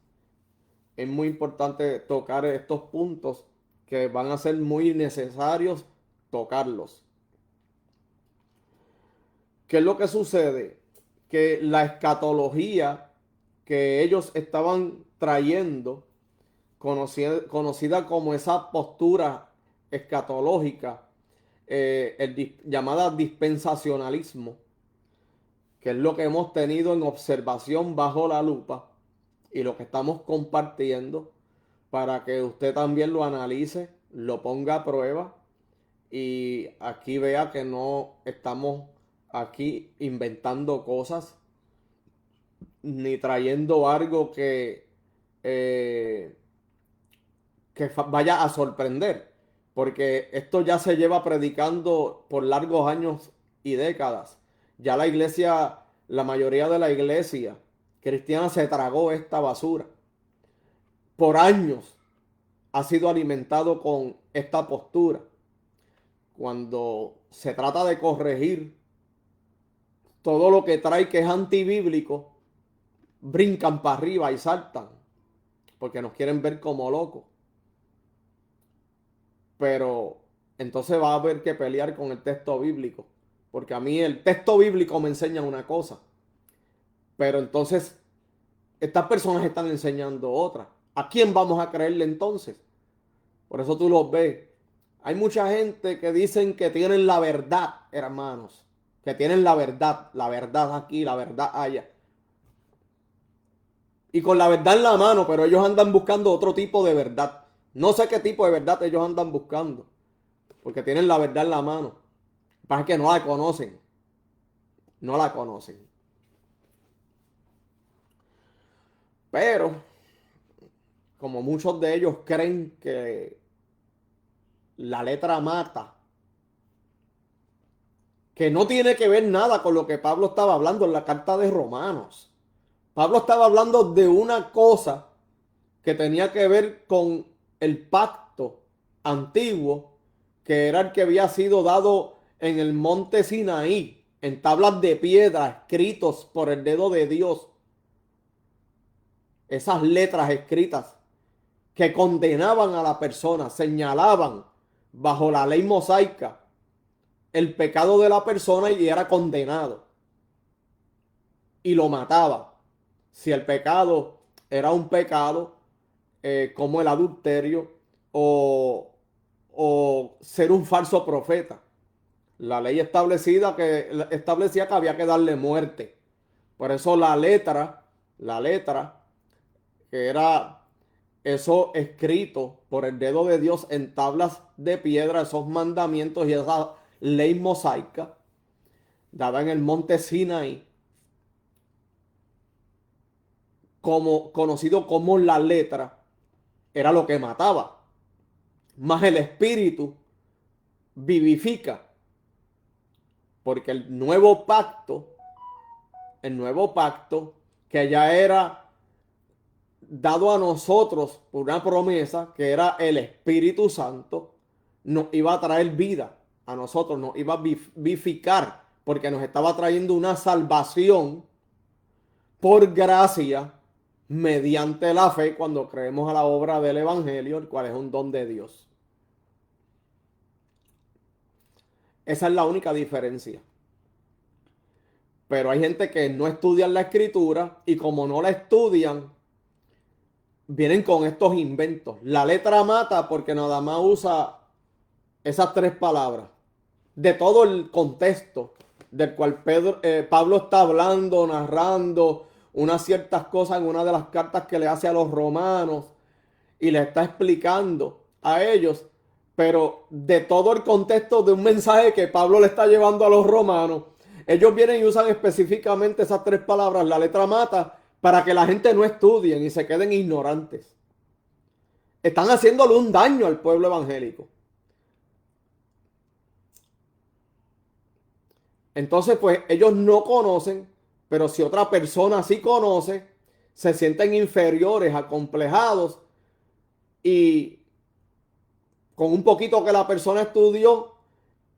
Es muy importante tocar estos puntos que van a ser muy necesarios tocarlos. ¿Qué es lo que sucede? Que la escatología que ellos estaban trayendo, conocida como esa postura escatológica, llamada dispensacionalismo, que es lo que hemos tenido en observación bajo la lupa y lo que estamos compartiendo para que usted también lo analice, lo ponga a prueba y aquí vea que no estamos aquí inventando cosas ni trayendo algo eh, que vaya a sorprender, porque esto ya se lleva predicando por largos años y décadas. Ya la iglesia, la mayoría de la iglesia cristiana se tragó esta basura. Por años ha sido alimentado con esta postura. Cuando se trata de corregir todo lo que trae que es antibíblico, brincan para arriba y saltan, porque nos quieren ver como locos. Pero entonces va a haber que pelear con el texto bíblico, porque a mí el texto bíblico me enseña una cosa, pero entonces estas personas están enseñando otra. ¿A quién vamos a creerle entonces? Por eso tú los ves. Hay mucha gente que dicen que tienen la verdad, hermanos, que tienen la verdad aquí, la verdad allá. Y con la verdad en la mano, pero ellos andan buscando otro tipo de verdad. No sé qué tipo de verdad ellos andan buscando, porque tienen la verdad en la mano. Lo que pasa es que no la conocen, no la conocen. Pero, como muchos de ellos creen que la letra mata, que no tiene que ver nada con lo que Pablo estaba hablando en la carta de Romanos. Pablo estaba hablando de una cosa que tenía que ver con el pacto antiguo, que era el que había sido dado en el monte Sinaí, en tablas de piedra, escritos por el dedo de Dios. Esas letras escritas que condenaban a la persona, señalaban bajo la ley mosaica el pecado de la persona y era condenado. Y lo mataba. Si el pecado era un pecado, como el adulterio o, o ser un falso profeta. La ley establecía que había que darle muerte. Por eso la letra, que era eso escrito por el dedo de Dios en tablas de piedra, esos mandamientos y esa ley mosaica, dada en el monte Sinaí, como, conocido como la letra, era lo que mataba. Más el espíritu vivifica, porque el nuevo pacto que ya era dado a nosotros por una promesa, que era el Espíritu Santo, nos iba a traer vida a nosotros, nos iba a vivificar, porque nos estaba trayendo una salvación por gracia mediante la fe cuando creemos a la obra del Evangelio, el cual es un don de Dios. Esa es la única diferencia. Pero hay gente que no estudia la escritura y como no la estudian, vienen con estos inventos. La letra mata porque nada más usa esas tres palabras. De todo el contexto del cual Pablo está hablando, narrando unas ciertas cosas en una de las cartas que le hace a los romanos y le está explicando a ellos, pero de todo el contexto de un mensaje que Pablo le está llevando a los romanos, ellos vienen y usan específicamente esas tres palabras, la letra mata, para que la gente no estudien y se queden ignorantes. Están haciéndole un daño al pueblo evangélico. Entonces, pues ellos no conocen, pero si otra persona sí conoce, se sienten inferiores, acomplejados, y con un poquito que la persona estudió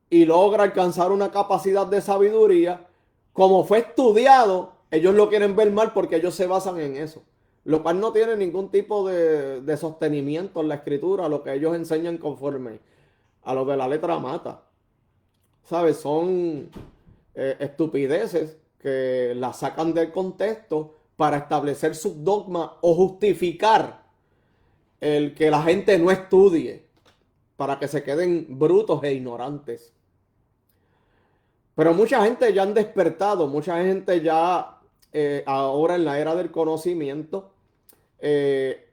y logra alcanzar una capacidad de sabiduría, como fue estudiado, ellos lo quieren ver mal porque ellos se basan en eso, lo cual no tiene ningún tipo de sostenimiento en la escritura, lo que ellos enseñan conforme a lo de la letra mata. ¿Sabes? Son estupideces que las sacan del contexto para establecer sus dogmas o justificar el que la gente no estudie, para que se queden brutos e ignorantes. Pero mucha gente ya han despertado, mucha gente ya ahora en la era del conocimiento eh,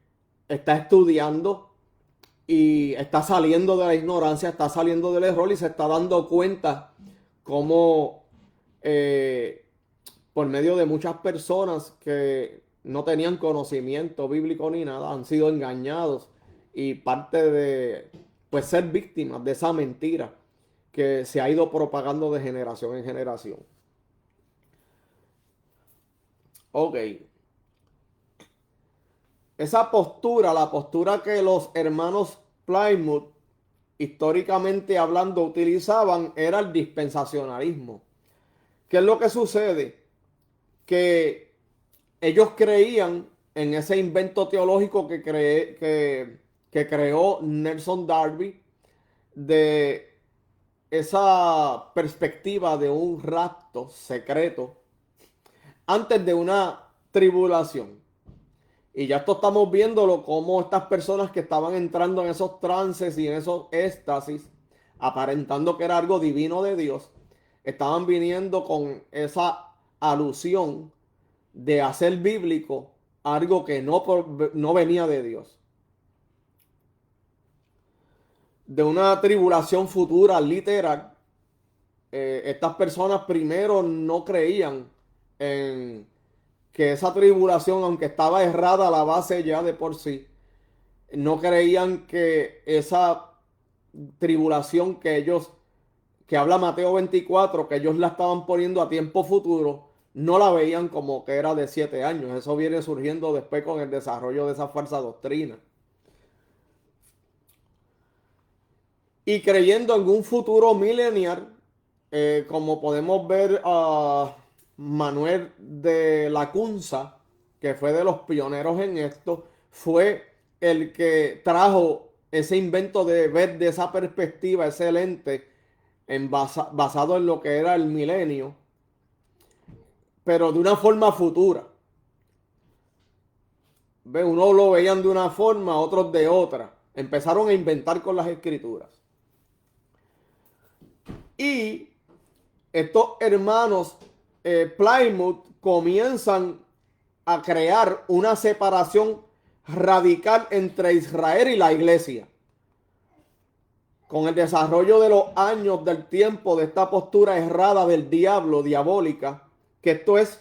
está estudiando y está saliendo de la ignorancia, está saliendo del error y se está dando cuenta cómo por medio de muchas personas que no tenían conocimiento bíblico ni nada, han sido engañados y parte de pues ser víctimas de esa mentira que se ha ido propagando de generación en generación. Ok. Esa postura, la postura que los hermanos Plymouth, históricamente hablando, utilizaban, era el dispensacionalismo. ¿Qué es lo que sucede? Que ellos creían en ese invento teológico que creó Nelson Darby, de esa perspectiva de un rapto secreto antes de una tribulación. Y ya esto estamos viéndolo como estas personas que estaban entrando en esos trances y en esos éxtasis, aparentando que era algo divino de Dios, estaban viniendo con esa alusión de hacer bíblico algo que no venía de Dios. De una tribulación futura literal, estas personas primero no creían en que esa tribulación, aunque estaba errada la base ya de por sí, no creían que esa tribulación que habla Mateo 24, que ellos la estaban poniendo a tiempo futuro, no la veían como que era de 7 años. Eso viene surgiendo después con el desarrollo de esa falsa doctrina. Y creyendo en un futuro milenial, como podemos ver a Manuel de Lacunza, que fue de los pioneros en esto, fue el que trajo ese invento de ver de esa perspectiva, ese lente, basado en lo que era el milenio, pero de una forma futura. ¿Ve? Uno lo veían de una forma, otros de otra. Empezaron a inventar con las escrituras. Y estos hermanos Plymouth comienzan a crear una separación radical entre Israel y la iglesia. Con el desarrollo de los años del tiempo de esta postura errada del diablo, diabólica, que esto es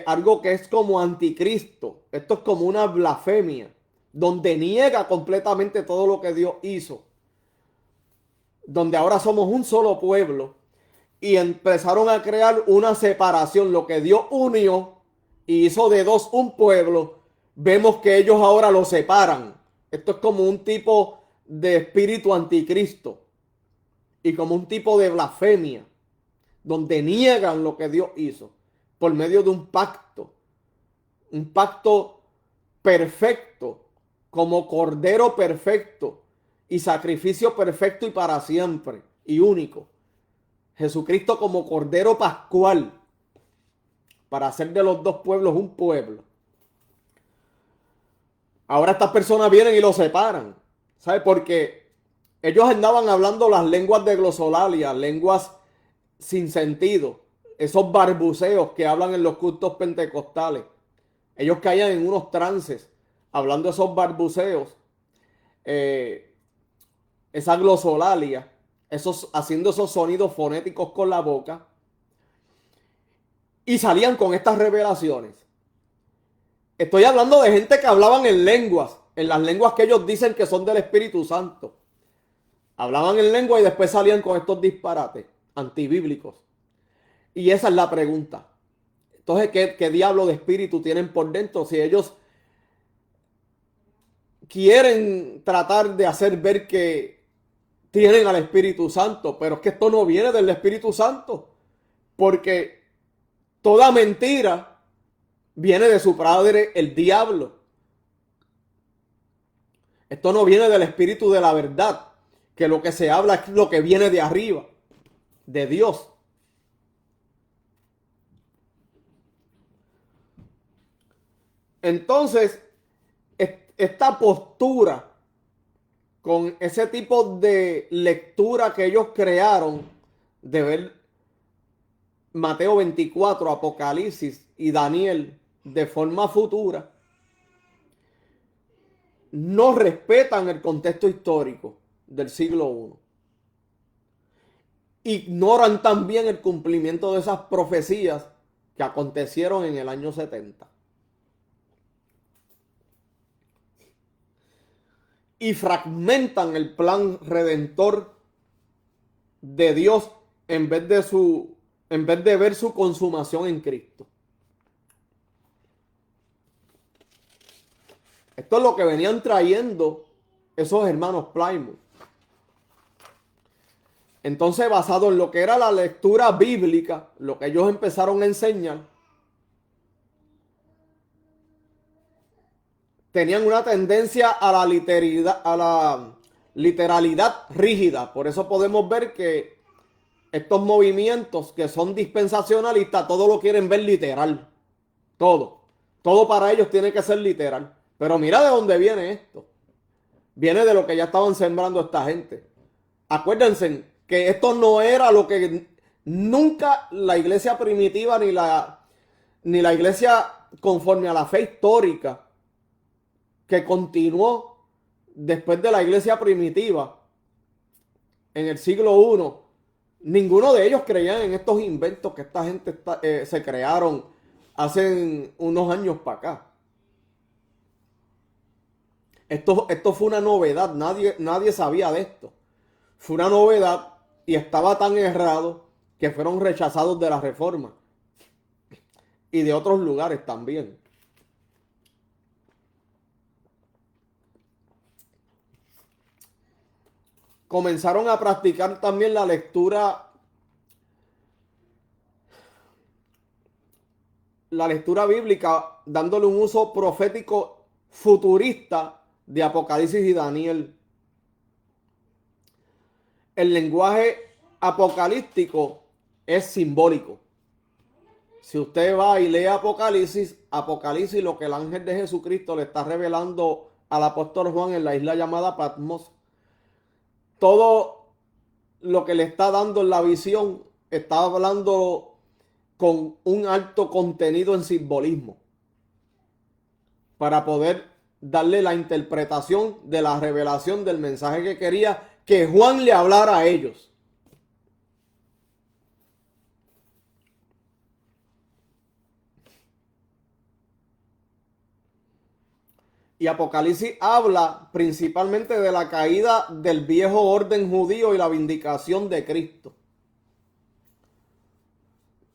algo que es como anticristo, esto es como una blasfemia, donde niega completamente todo lo que Dios hizo, donde ahora somos un solo pueblo, y empezaron a crear una separación, lo que Dios unió y hizo de dos un pueblo, vemos que ellos ahora lo separan. Esto es como un tipo de espíritu anticristo y como un tipo de blasfemia, donde niegan lo que Dios hizo por medio de un pacto perfecto, como cordero perfecto y sacrificio perfecto y para siempre y único. Jesucristo como cordero pascual para hacer de los dos pueblos un pueblo. Ahora estas personas vienen y lo separan, ¿sabe? Porque ellos andaban hablando las lenguas de glosolalia, lenguas sin sentido, esos barbuceos que hablan en los cultos pentecostales. Ellos caían en unos trances hablando esos barbuceos, esa glosolalia, haciendo esos sonidos fonéticos con la boca, y salían con estas revelaciones. Estoy hablando de gente que hablaban en lenguas, en las lenguas que ellos dicen que son del Espíritu Santo. Hablaban en lengua y después salían con estos disparates antibíblicos. Y esa es la pregunta. Entonces, ¿qué diablo de espíritu tienen por dentro? Si ellos quieren tratar de hacer ver que tienen al Espíritu Santo, pero es que esto no viene del Espíritu Santo, porque toda mentira viene de su padre, el diablo. Esto no viene del Espíritu de la verdad, que lo que se habla es lo que viene de arriba, de Dios. Entonces, esta postura, con ese tipo de lectura que ellos crearon, de ver Mateo 24, Apocalipsis y Daniel de forma futura, no respetan el contexto histórico del siglo I. Ignoran también el cumplimiento de esas profecías que acontecieron en el año 70. Y fragmentan el plan redentor de Dios en vez de ver su consumación en Cristo. Esto es lo que venían trayendo esos hermanos Plymouth. Entonces, basado en lo que era la lectura bíblica, lo que ellos empezaron a enseñar, tenían una tendencia a la literalidad rígida. Por eso podemos ver que estos movimientos que son dispensacionalistas, todo lo quieren ver literal. Todo. Todo para ellos tiene que ser literal. Pero mira de dónde viene esto. Viene de lo que ya estaban sembrando esta gente. Acuérdense que esto no era lo que nunca la iglesia primitiva ni la iglesia conforme a la fe histórica que continuó después de la iglesia primitiva en el siglo I, ninguno de ellos creían en estos inventos que esta gente se crearon hace unos años para acá. Esto fue una novedad, nadie sabía de esto. Fue una novedad y estaba tan errado que fueron rechazados de la Reforma y de otros lugares también. Comenzaron a practicar también la lectura bíblica, dándole un uso profético futurista de Apocalipsis y Daniel. El lenguaje apocalíptico es simbólico. Si usted va y lee Apocalipsis, lo que el ángel de Jesucristo le está revelando al apóstol Juan en la isla llamada Patmos, todo lo que le está dando en la visión está hablando con un alto contenido en simbolismo para poder darle la interpretación de la revelación del mensaje que quería que Juan le hablara a ellos. Y Apocalipsis habla principalmente de la caída del viejo orden judío y la vindicación de Cristo.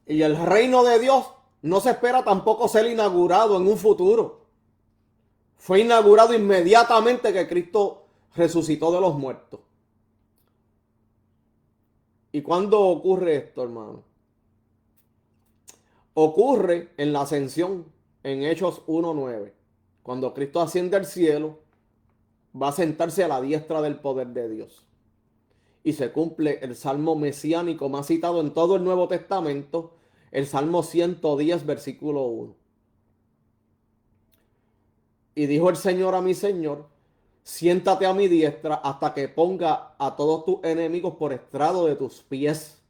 Y el reino de Dios no se espera tampoco ser inaugurado en un futuro. Fue inaugurado inmediatamente que Cristo resucitó de los muertos. ¿Y cuándo ocurre esto, hermano? Ocurre en la ascensión, en Hechos 1:9. Cuando Cristo asciende al cielo, va a sentarse a la diestra del poder de Dios. Y se cumple el salmo mesiánico más citado en todo el Nuevo Testamento, el Salmo 110, versículo 1. Y dijo el Señor a mi Señor, siéntate a mi diestra hasta que ponga a todos tus enemigos por estrado de tus pies.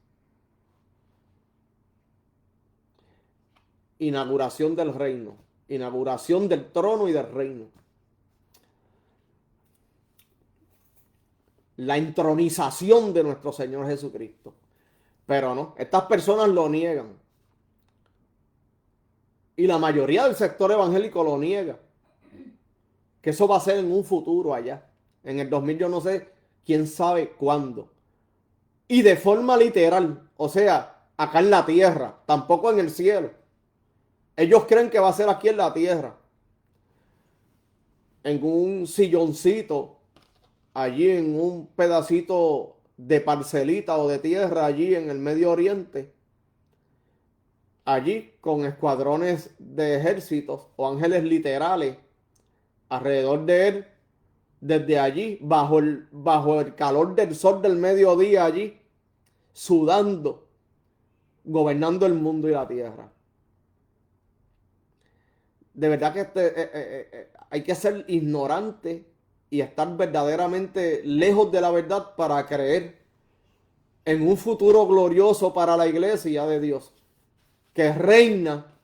Inauguración del reino. Inauguración del trono y del reino. La entronización de nuestro Señor Jesucristo. Pero no, estas personas lo niegan. Y la mayoría del sector evangélico lo niega. Que eso va a ser en un futuro allá. En el 2000 yo no sé, quién sabe cuándo. Y de forma literal. O sea, acá en la tierra, tampoco en el cielo. Ellos creen que va a ser aquí en la tierra, en un silloncito, allí en un pedacito de parcelita o de tierra allí en el Medio Oriente, allí con escuadrones de ejércitos o ángeles literales alrededor de él, desde allí, bajo el calor del sol del mediodía allí, sudando, gobernando el mundo y la tierra. De verdad que hay que ser ignorante y estar verdaderamente lejos de la verdad para creer en un futuro glorioso para la iglesia de Dios, que reina,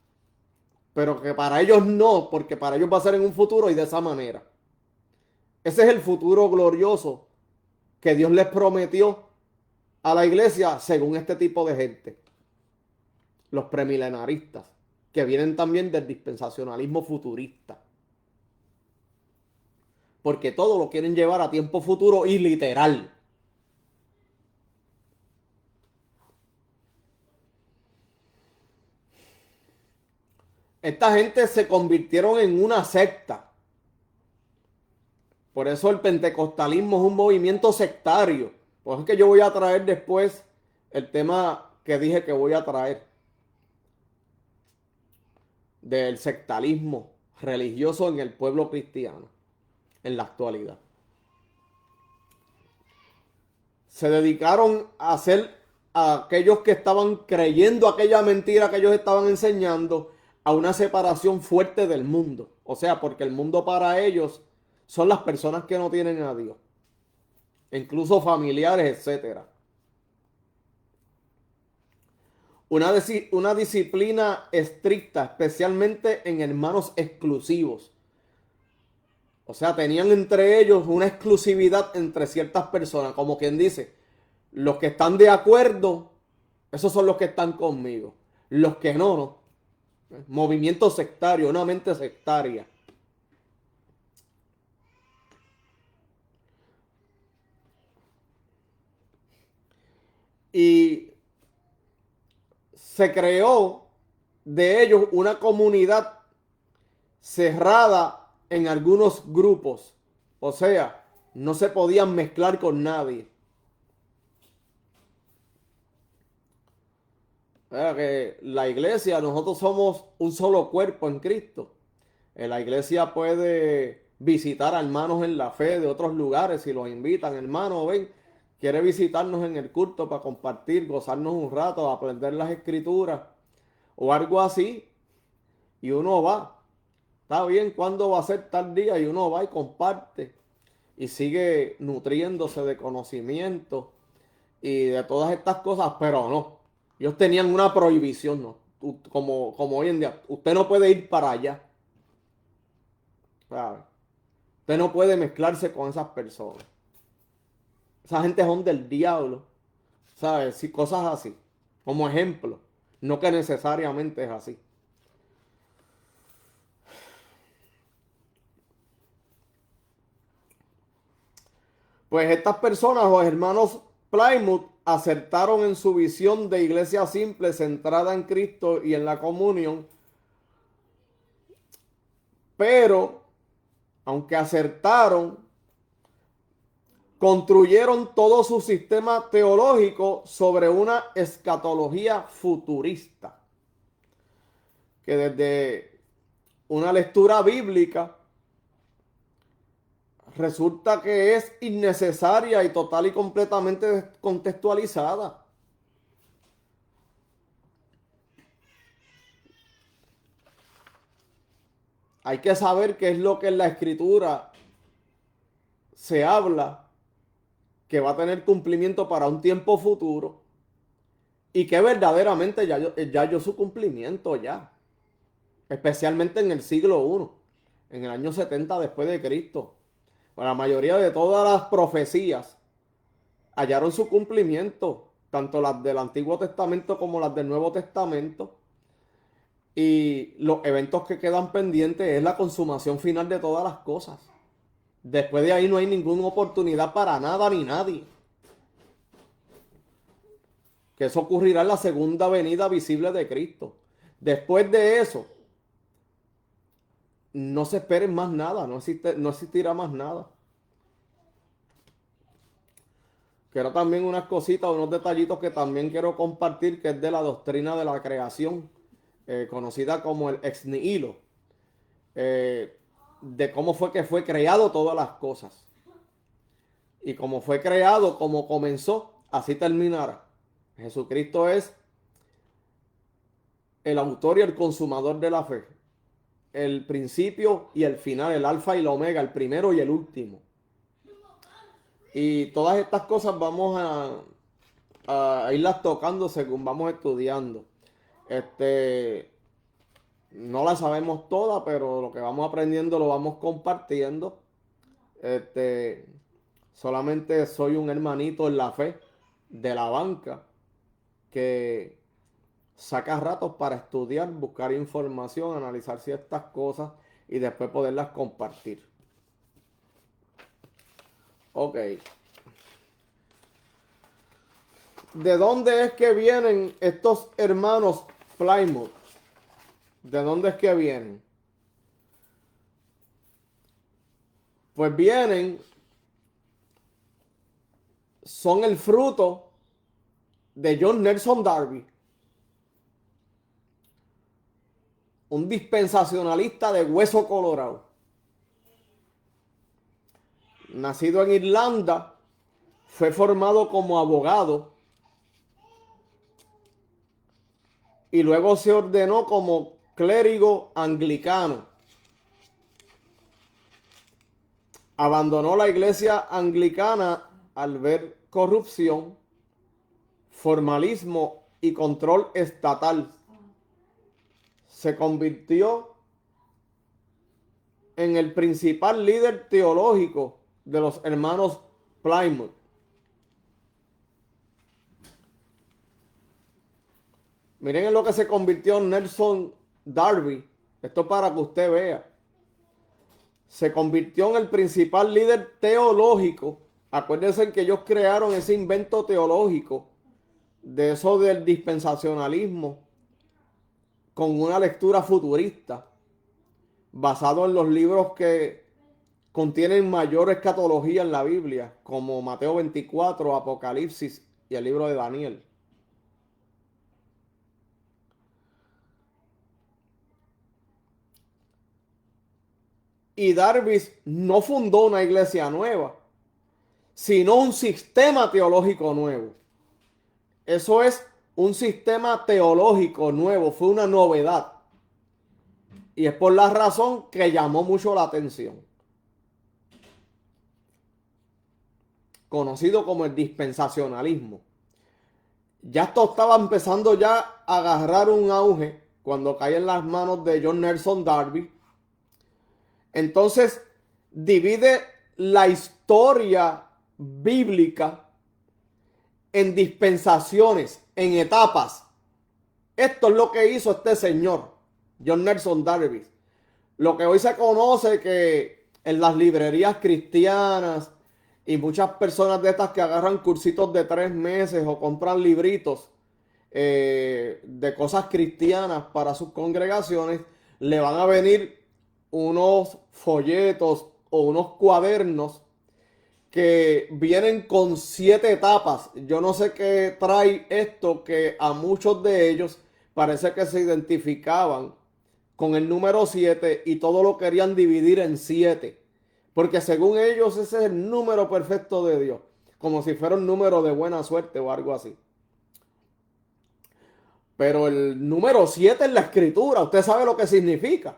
pero que para ellos no, porque para ellos va a ser en un futuro y de esa manera. Ese es el futuro glorioso que Dios les prometió a la iglesia según este tipo de gente, los premilenaristas, que vienen también del dispensacionalismo futurista. Porque todo lo quieren llevar a tiempo futuro y literal. Esta gente se convirtieron en una secta. Por eso el pentecostalismo es un movimiento sectario. Por eso es que yo voy a traer después el tema que dije que voy a traer del sectarismo religioso en el pueblo cristiano en la actualidad. Se dedicaron a hacer a aquellos que estaban creyendo aquella mentira que ellos estaban enseñando a una separación fuerte del mundo. O sea, porque el mundo para ellos son las personas que no tienen a Dios, incluso familiares, etcétera. Una disciplina estricta, especialmente en hermanos exclusivos. O sea, tenían entre ellos una exclusividad entre ciertas personas, como quien dice, los que están de acuerdo, esos son los que están conmigo. Los que no, no. Movimiento sectario, una mente sectaria. Y se creó de ellos una comunidad cerrada en algunos grupos. O sea, no se podían mezclar con nadie. O sea, que la iglesia, nosotros somos un solo cuerpo en Cristo. La iglesia puede visitar a hermanos en la fe de otros lugares si los invitan, hermano, ven, quiere visitarnos en el culto para compartir, gozarnos un rato, aprender las escrituras o algo así. Y uno va. Está bien, ¿cuándo va a ser tal día? Y uno va y comparte y sigue nutriéndose de conocimiento y de todas estas cosas, pero no. Ellos tenían una prohibición, ¿no? Como hoy en día, usted no puede ir para allá. ¿Sabe? Usted no puede mezclarse con esas personas. Esa gente son del diablo. ¿Sabes? Sí, cosas así. Como ejemplo. No que necesariamente es así. Pues estas personas, los hermanos Plymouth, acertaron en su visión de iglesia simple, centrada en Cristo y en la comunión. Pero, aunque acertaron, construyeron todo su sistema teológico sobre una escatología futurista, que desde una lectura bíblica resulta que es innecesaria y total y completamente descontextualizada. Hay que saber qué es lo que en la escritura se habla que va a tener cumplimiento para un tiempo futuro y que verdaderamente ya dio su cumplimiento ya, especialmente en el siglo I, en el año 70 después de Cristo. Bueno, la mayoría de todas las profecías hallaron su cumplimiento, tanto las del Antiguo Testamento como las del Nuevo Testamento. Y los eventos que quedan pendientes es la consumación final de todas las cosas. Después de ahí no hay ninguna oportunidad para nada ni nadie. Que eso ocurrirá en la segunda venida visible de Cristo. Después de eso, no se esperen más nada, no existirá más nada. Quiero también unas cositas, unos detallitos que también quiero compartir, que es de la doctrina de la creación, conocida como el ex nihilo, de cómo fue que fue creado todas las cosas. Y como fue creado, como comenzó, así terminará. Jesucristo es el autor y el consumador de la fe, el principio y el final, el alfa y el omega, el primero y el último. Y todas estas cosas vamos a irlas tocando según vamos estudiando. No las sabemos todas, pero lo que vamos aprendiendo lo vamos compartiendo. Solamente soy un hermanito en la fe de la banca que saca ratos para estudiar, buscar información, analizar ciertas cosas y después poderlas compartir. Ok. ¿De dónde es que vienen estos hermanos Plymouth? ¿De dónde es que vienen? Pues vienen, son el fruto de John Nelson Darby, un dispensacionalista de hueso colorado. Nacido en Irlanda, fue formado como abogado y luego se ordenó como clérigo anglicano. Abandonó la iglesia anglicana al ver corrupción, formalismo y control estatal. Se convirtió en el principal líder teológico de los hermanos Plymouth. Miren en lo que se convirtió Nelson Darby. Esto para que usted vea. Se convirtió en el principal líder teológico. Acuérdense que ellos crearon ese invento teológico de eso del dispensacionalismo con una lectura futurista basado en los libros que contienen mayor escatología en la Biblia, como Mateo 24, Apocalipsis y el libro de Daniel. Y Darby no fundó una iglesia nueva, sino un sistema teológico nuevo. Eso es un sistema teológico nuevo, fue una novedad. Y es por la razón que llamó mucho la atención. Conocido como el dispensacionalismo. Ya esto estaba empezando ya a agarrar un auge cuando cae en las manos de John Nelson Darby. Entonces divide la historia bíblica en dispensaciones, en etapas. Esto es lo que hizo este señor, John Nelson Darby. Lo que hoy se conoce que en las librerías cristianas y muchas personas de estas que agarran cursitos de 3 meses o compran libritos de cosas cristianas para sus congregaciones, le van a venir unos folletos o unos cuadernos que vienen con 7 etapas. Yo no sé qué trae esto, que a muchos de ellos parece que se identificaban con el número 7 y todo lo querían dividir en 7. Porque según ellos ese es el número perfecto de Dios. Como si fuera un número de buena suerte o algo así. Pero el número 7 en la escritura, usted sabe lo que significa.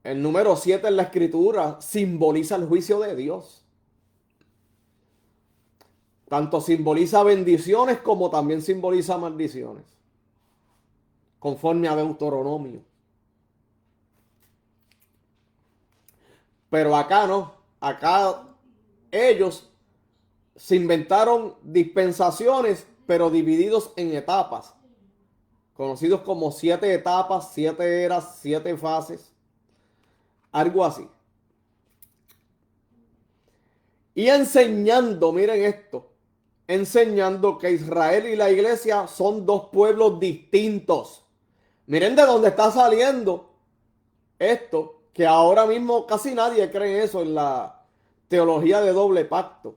El número 7 en la escritura simboliza el juicio de Dios. Tanto simboliza bendiciones como también simboliza maldiciones. Conforme a Deuteronomio. Pero acá no. Acá ellos se inventaron dispensaciones, pero divididos en etapas. Conocidos como 7 etapas, 7 eras, 7 fases. Algo así. Y enseñando, miren esto. Enseñando que Israel y la iglesia son 2 pueblos distintos. Miren de dónde está saliendo esto, que ahora mismo casi nadie cree en eso, en la teología de doble pacto.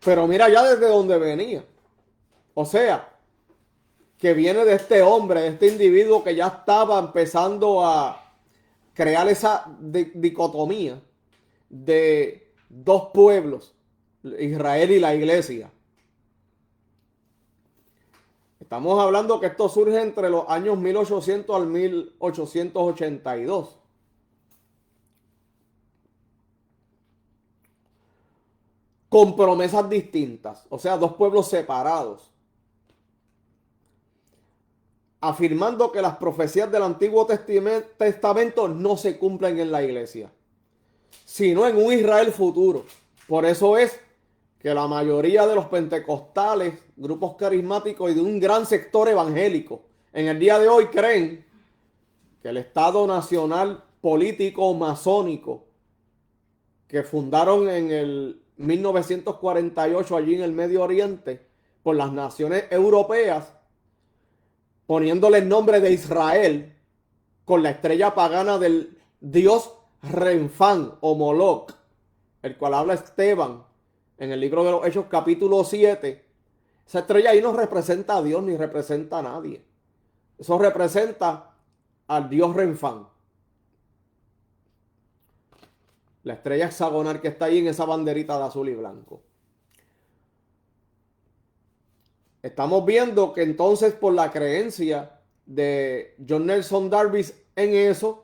Pero mira ya desde dónde venía. O sea, que viene de este hombre, de este individuo que ya estaba empezando a crear esa dicotomía de dos pueblos, Israel y la iglesia. Estamos hablando que esto surge entre los años 1800 al 1882. Con promesas distintas, o sea, dos pueblos separados, afirmando que las profecías del Antiguo Testamento no se cumplen en la iglesia, sino en un Israel futuro. Por eso es que la mayoría de los pentecostales, grupos carismáticos y de un gran sector evangélico en el día de hoy creen que el Estado Nacional Político Masónico que fundaron en el 1948 allí en el Medio Oriente por las naciones europeas, poniéndole el nombre de Israel con la estrella pagana del dios Renfán o Moloch, el cual habla Esteban en el libro de los Hechos capítulo 7. Esa estrella ahí no representa a Dios ni representa a nadie. Eso representa al dios Renfán. La estrella hexagonal que está ahí en esa banderita de azul y blanco. Estamos viendo que entonces por la creencia de John Nelson Darby en eso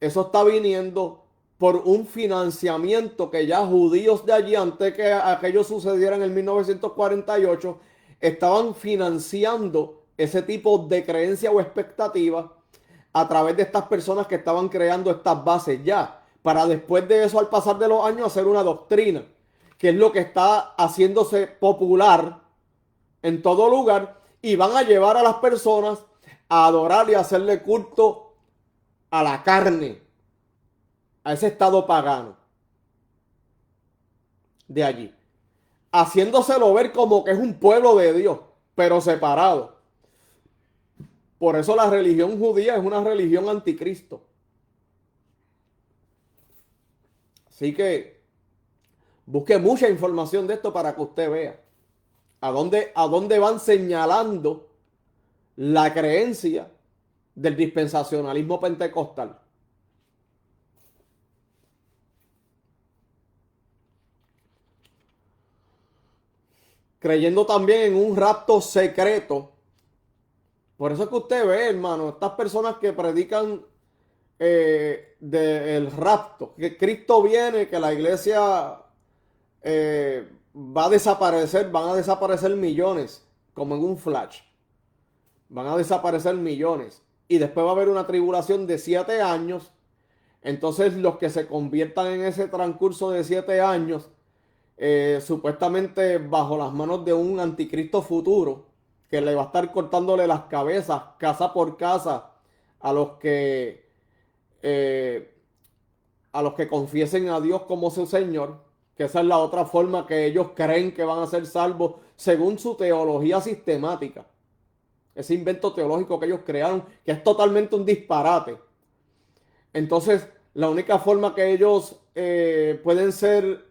está viniendo por un financiamiento que ya judíos de allí, antes que aquello sucediera en el 1948, estaban financiando ese tipo de creencia o expectativa a través de estas personas que estaban creando estas bases ya, para después de eso, al pasar de los años, hacer una doctrina, que es lo que está haciéndose popular en todo lugar, y van a llevar a las personas a adorar y a hacerle culto a la carne, a ese estado pagano de allí, haciéndoselo ver como que es un pueblo de Dios, pero separado. Por eso la religión judía es una religión anticristo. Así que busque mucha información de esto para que usted vea a dónde van señalando la creencia del dispensacionalismo pentecostal. Creyendo también en un rapto secreto. Por eso es que usted ve, hermano, estas personas que predican del rapto, que Cristo viene, que la iglesia va a desaparecer, van a desaparecer millones, como en un flash. Van a desaparecer millones. Y después va a haber una tribulación de 7 años. Entonces los que se conviertan en ese transcurso de 7 años, supuestamente bajo las manos de un anticristo futuro, que le va a estar cortándole las cabezas casa por casa a los que eh, confiesen a Dios como su Señor, que esa es la otra forma que ellos creen que van a ser salvos según su teología sistemática. Ese invento teológico que ellos crearon, que es totalmente un disparate. Entonces, la única forma que ellos pueden ser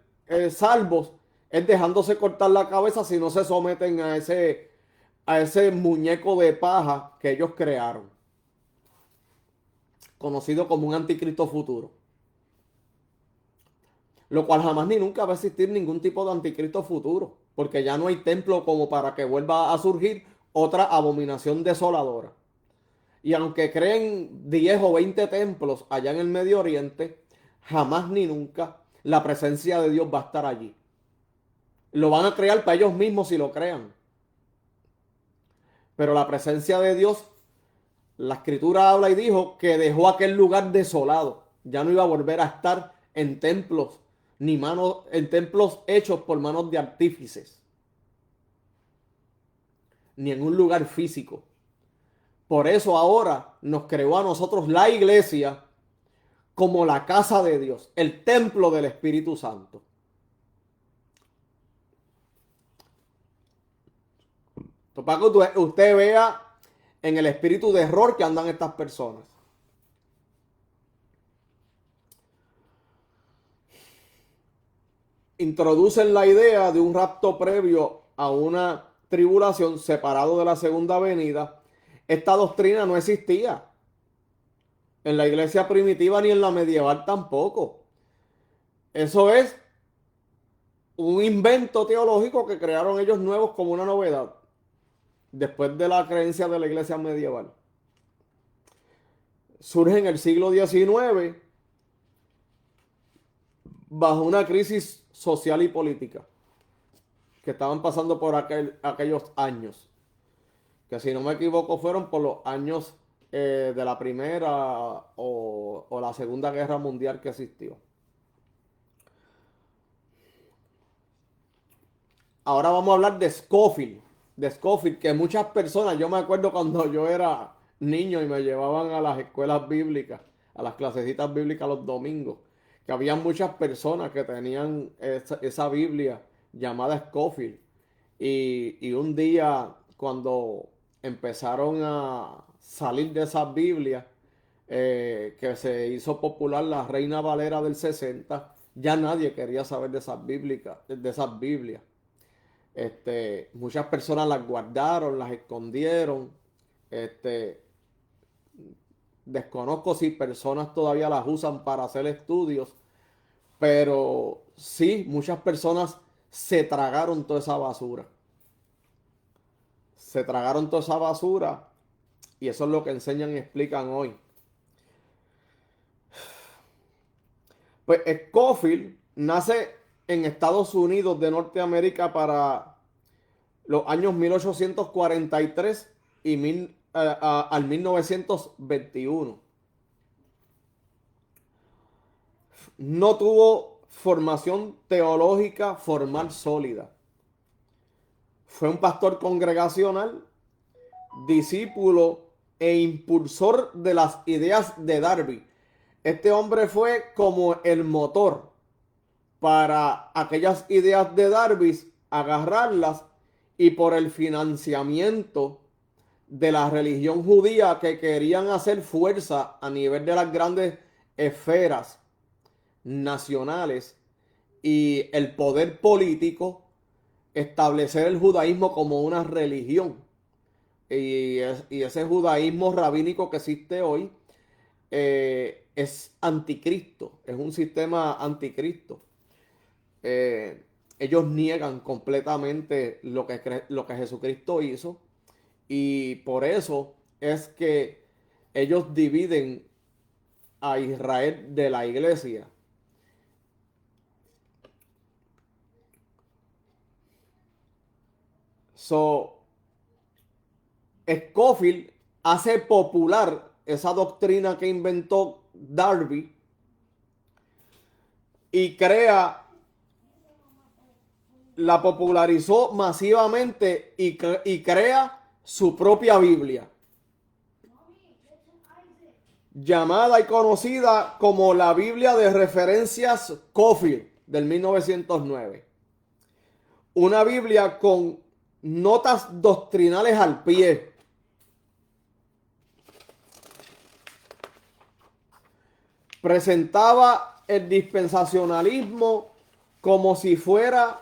salvos es dejándose cortar la cabeza si no se someten a ese muñeco de paja que ellos crearon, conocido como un anticristo futuro. Lo cual jamás ni nunca va a existir ningún tipo de anticristo futuro, porque ya no hay templo como para que vuelva a surgir otra abominación desoladora. Y aunque creen 10 o 20 templos allá en el Medio Oriente, jamás ni nunca la presencia de Dios va a estar allí. Lo van a crear para ellos mismos si lo crean. Pero la presencia de Dios, la Escritura habla y dijo que dejó aquel lugar desolado. Ya no iba a volver a estar en templos, ni en templos hechos por manos de artífices, ni en un lugar físico. Por eso ahora nos creó a nosotros la iglesia como la casa de Dios, el templo del Espíritu Santo. Para que usted vea en el espíritu de error que andan estas personas. Introducen la idea de un rapto previo a una tribulación separado de la segunda venida. Esta doctrina no existía en la iglesia primitiva ni en la medieval tampoco. Eso es un invento teológico que crearon ellos nuevos como una novedad, después de la creencia de la iglesia medieval. Surge en el siglo XIX bajo una crisis social y política que estaban pasando por aquellos años, que si no me equivoco fueron por los años de la Primera o la Segunda Guerra Mundial que existió. Ahora vamos a hablar de Scofield, que muchas personas, yo me acuerdo cuando yo era niño y me llevaban a las escuelas bíblicas, a las clasecitas bíblicas los domingos, que había muchas personas que tenían esa Biblia llamada Scofield. Y un día, cuando empezaron a salir de esas Biblias, que se hizo popular la Reina Valera del 60, ya nadie quería saber de esas Biblias. Muchas personas las guardaron, las escondieron. Este, Desconozco si personas todavía las usan para hacer estudios, pero sí, muchas personas se tragaron toda esa basura. Se tragaron toda esa basura y eso es lo que enseñan y explican hoy. Pues Scofield nace en Estados Unidos de Norteamérica para los años 1843 al 1921. No tuvo formación teológica formal sólida. Fue un pastor congregacional, discípulo e impulsor de las ideas de Darby. Este hombre fue como el motor para aquellas ideas de Darby, agarrarlas y por el financiamiento de la religión judía que querían hacer fuerza a nivel de las grandes esferas nacionales y el poder político, establecer el judaísmo como una religión. Y ese judaísmo rabínico que existe hoy es anticristo, es un sistema anticristo. Ellos niegan completamente lo que Jesucristo hizo y por eso es que ellos dividen a Israel de la iglesia. So, Scofield hace popular esa doctrina que inventó Darby y la popularizó masivamente y crea su propia Biblia, llamada y conocida como la Biblia de referencias Scofield del 1909. Una Biblia con notas doctrinales al pie. Presentaba el dispensacionalismo como si fuera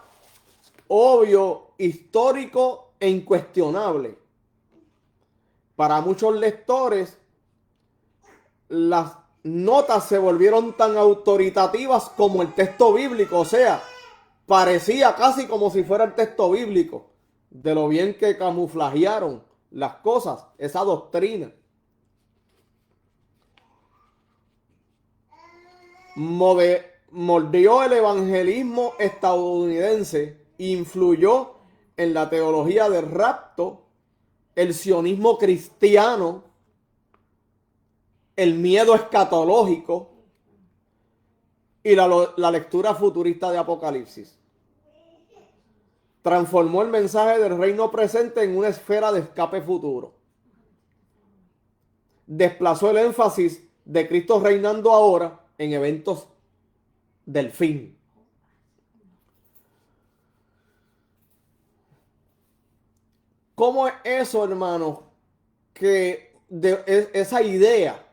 obvio, histórico e incuestionable. Para muchos lectores, las notas se volvieron tan autoritativas como el texto bíblico, o sea, parecía casi como si fuera el texto bíblico, de lo bien que camuflajearon las cosas, esa doctrina. Moldeó el evangelismo estadounidense, influyó en la teología del rapto, el sionismo cristiano, el miedo escatológico y la lectura futurista de Apocalipsis. Transformó el mensaje del reino presente en una esfera de escape futuro. Desplazó el énfasis de Cristo reinando ahora en eventos del fin. ¿Cómo es eso, hermano? que esa idea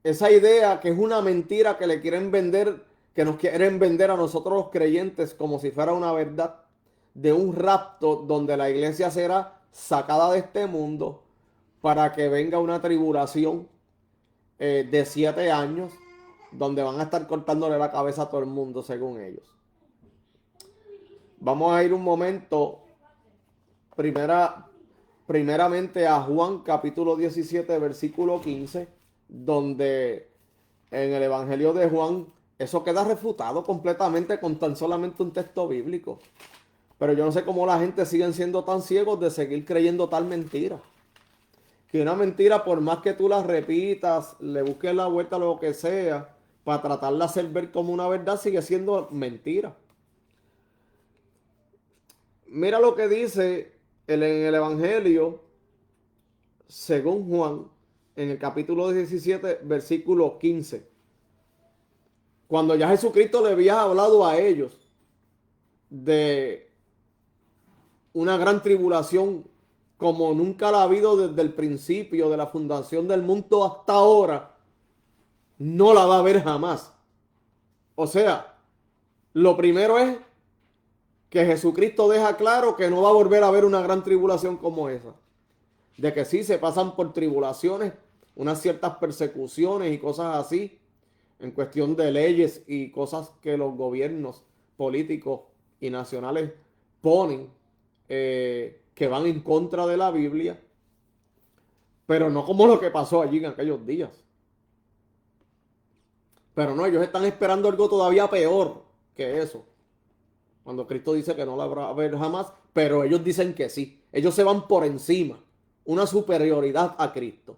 que es una mentira que le quieren vender, que nos quieren vender a nosotros los creyentes como si fuera una verdad, de un rapto donde la iglesia será sacada de este mundo para que venga una tribulación de 7 años, donde van a estar cortándole la cabeza a todo el mundo, según ellos. Vamos a ir un momento, primeramente a Juan capítulo 17, versículo 15, donde en el Evangelio de Juan eso queda refutado completamente con tan solamente un texto bíblico. Pero yo no sé cómo la gente sigue siendo tan ciegos de seguir creyendo tal mentira. Que una mentira, por más que tú la repitas, le busques la vuelta a lo que sea, para tratar de hacer ver como una verdad, sigue siendo mentira. Mira lo que dice en el Evangelio, según Juan, en el capítulo 17, versículo 15. Cuando ya Jesucristo le había hablado a ellos de una gran tribulación como nunca la ha habido desde el principio de la fundación del mundo hasta ahora, no la va a haber jamás. O sea, lo primero es que Jesucristo deja claro que no va a volver a haber una gran tribulación como esa. De que sí se pasan por tribulaciones, unas ciertas persecuciones y cosas así, en cuestión de leyes y cosas que los gobiernos políticos y nacionales ponen, que van en contra de la Biblia, pero no como lo que pasó allí en aquellos días. Pero no, ellos están esperando algo todavía peor que eso. Cuando Cristo dice que no la habrá a ver jamás, pero ellos dicen que sí. Ellos se van por encima, una superioridad a Cristo.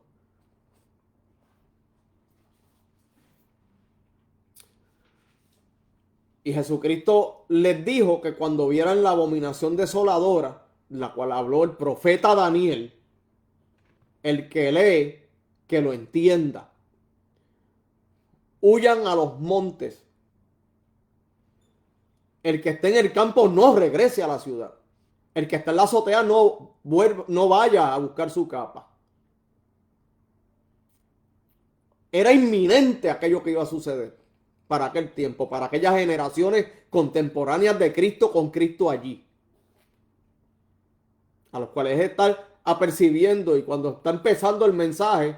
Y Jesucristo les dijo que cuando vieran la abominación desoladora, la cual habló el profeta Daniel, el que lee, que lo entienda. Huyan a los montes. El que esté en el campo no regrese a la ciudad. El que está en la azotea no vaya a buscar su capa. Era inminente aquello que iba a suceder para aquel tiempo, para aquellas generaciones contemporáneas de Cristo con Cristo allí, a los cuales están apercibiendo, y cuando está empezando el mensaje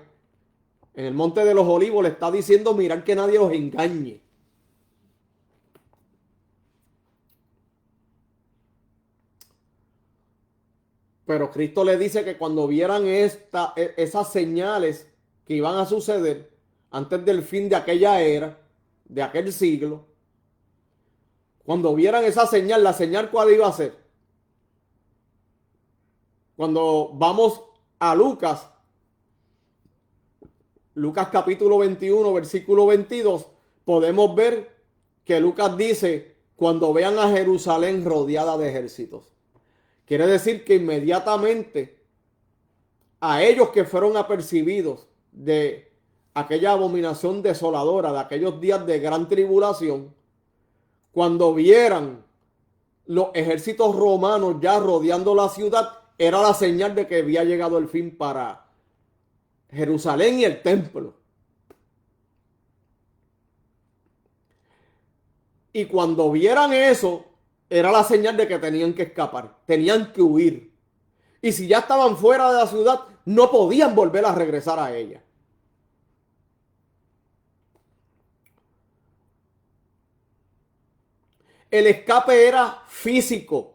en el Monte de los Olivos le está diciendo: mirad que nadie los engañe. Pero Cristo le dice que cuando vieran esas señales que iban a suceder antes del fin de aquella era, de aquel siglo, cuando vieran esa señal, ¿la señal cuál iba a ser? Cuando vamos a Lucas capítulo 21, versículo 22, podemos ver que Lucas dice: cuando vean a Jerusalén rodeada de ejércitos. Quiere decir que inmediatamente a ellos que fueron apercibidos de aquella abominación desoladora, de aquellos días de gran tribulación, cuando vieran los ejércitos romanos ya rodeando la ciudad, era la señal de que había llegado el fin para Jerusalén y el templo. Y cuando vieran eso, era la señal de que tenían que escapar, tenían que huir. Y si ya estaban fuera de la ciudad, no podían volver a regresar a ella. El escape era físico.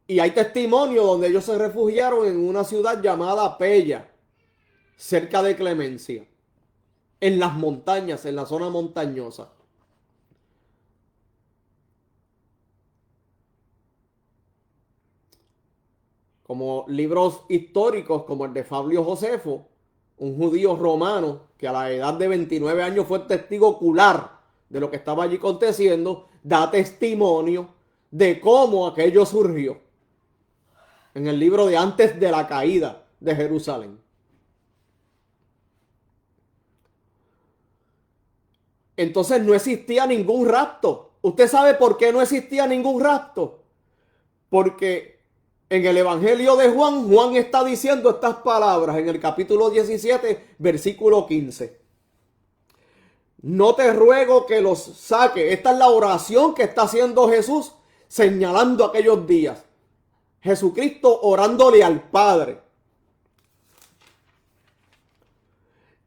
Y hay testimonio donde ellos se refugiaron en una ciudad llamada Pella, cerca de Clemencia, en las montañas, en la zona montañosa. Como libros históricos como el de Fabio Josefo, un judío romano que a la edad de 29 años fue testigo ocular de lo que estaba allí aconteciendo, da testimonio de cómo aquello surgió en el libro de Antes de la Caída de Jerusalén. Entonces no existía ningún rapto. ¿Usted sabe por qué no existía ningún rapto? Porque En el Evangelio de Juan, Juan está diciendo estas palabras en el capítulo 17, versículo 15. No te ruego que los saque. Esta es la oración que está haciendo Jesús señalando aquellos días. Jesucristo orándole al Padre.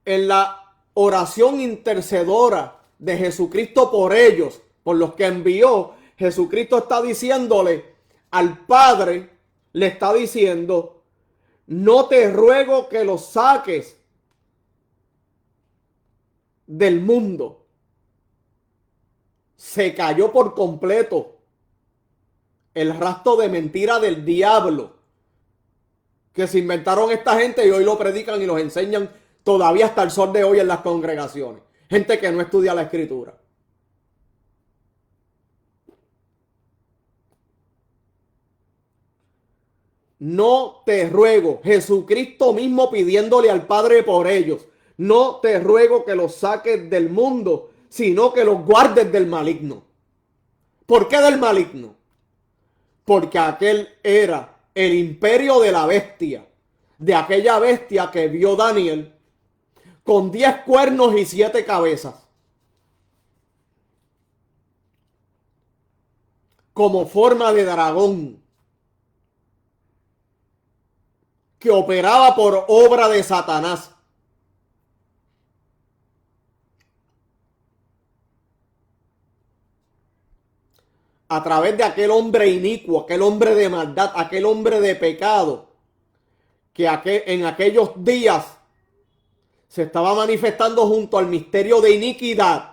En la oración intercedora de Jesucristo por ellos, por los que envió, Jesucristo está diciéndole al Padre, le está diciendo, no te ruego que los saques del mundo. Se cayó por completo el rastro de mentira del diablo que se inventaron esta gente y hoy lo predican y los enseñan todavía hasta el sol de hoy en las congregaciones. Gente que no estudia la escritura. No te ruego, Jesucristo mismo pidiéndole al Padre por ellos, no te ruego que los saques del mundo, sino que los guardes del maligno. ¿Por qué del maligno? Porque aquel era el imperio de la bestia, de aquella bestia que vio Daniel con 10 cuernos y 7 cabezas, como forma de dragón, que operaba por obra de Satanás. A través de aquel hombre inicuo, aquel hombre de maldad, aquel hombre de pecado, que en aquellos días se estaba manifestando junto al misterio de iniquidad.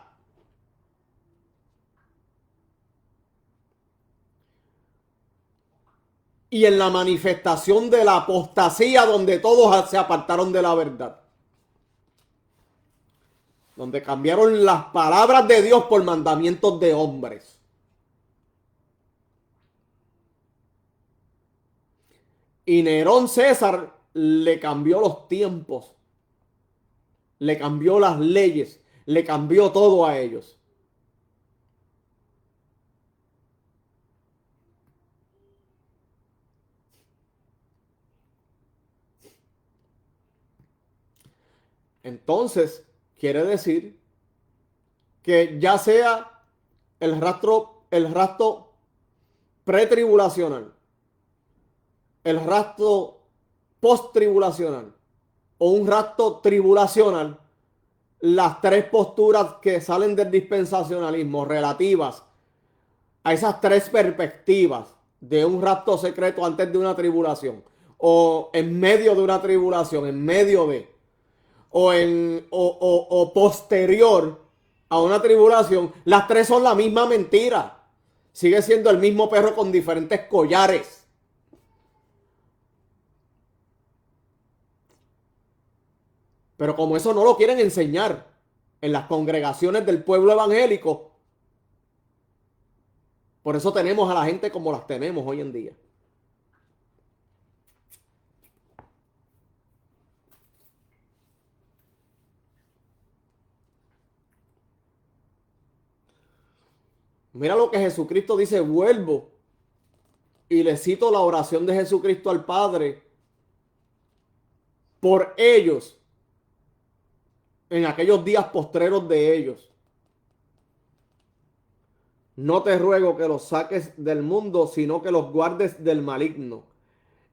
Y en la manifestación de la apostasía, donde todos se apartaron de la verdad. Donde cambiaron las palabras de Dios por mandamientos de hombres. Y Nerón César le cambió los tiempos. Le cambió las leyes. Le cambió todo a ellos. Entonces, quiere decir que ya sea el rastro pretribulacional, el rastro posttribulacional o un rastro tribulacional, las tres posturas que salen del dispensacionalismo relativas a esas tres perspectivas de un rapto secreto antes de una tribulación o en medio de una tribulación, en medio de o posterior a una tribulación, las tres son la misma mentira. Sigue siendo el mismo perro con diferentes collares. Pero como eso no lo quieren enseñar en las congregaciones del pueblo evangélico, por eso tenemos a la gente como las tenemos hoy en día. Mira lo que Jesucristo dice, vuelvo y le cito la oración de Jesucristo al Padre por ellos en aquellos días postreros de ellos. No te ruego que los saques del mundo, sino que los guardes del maligno.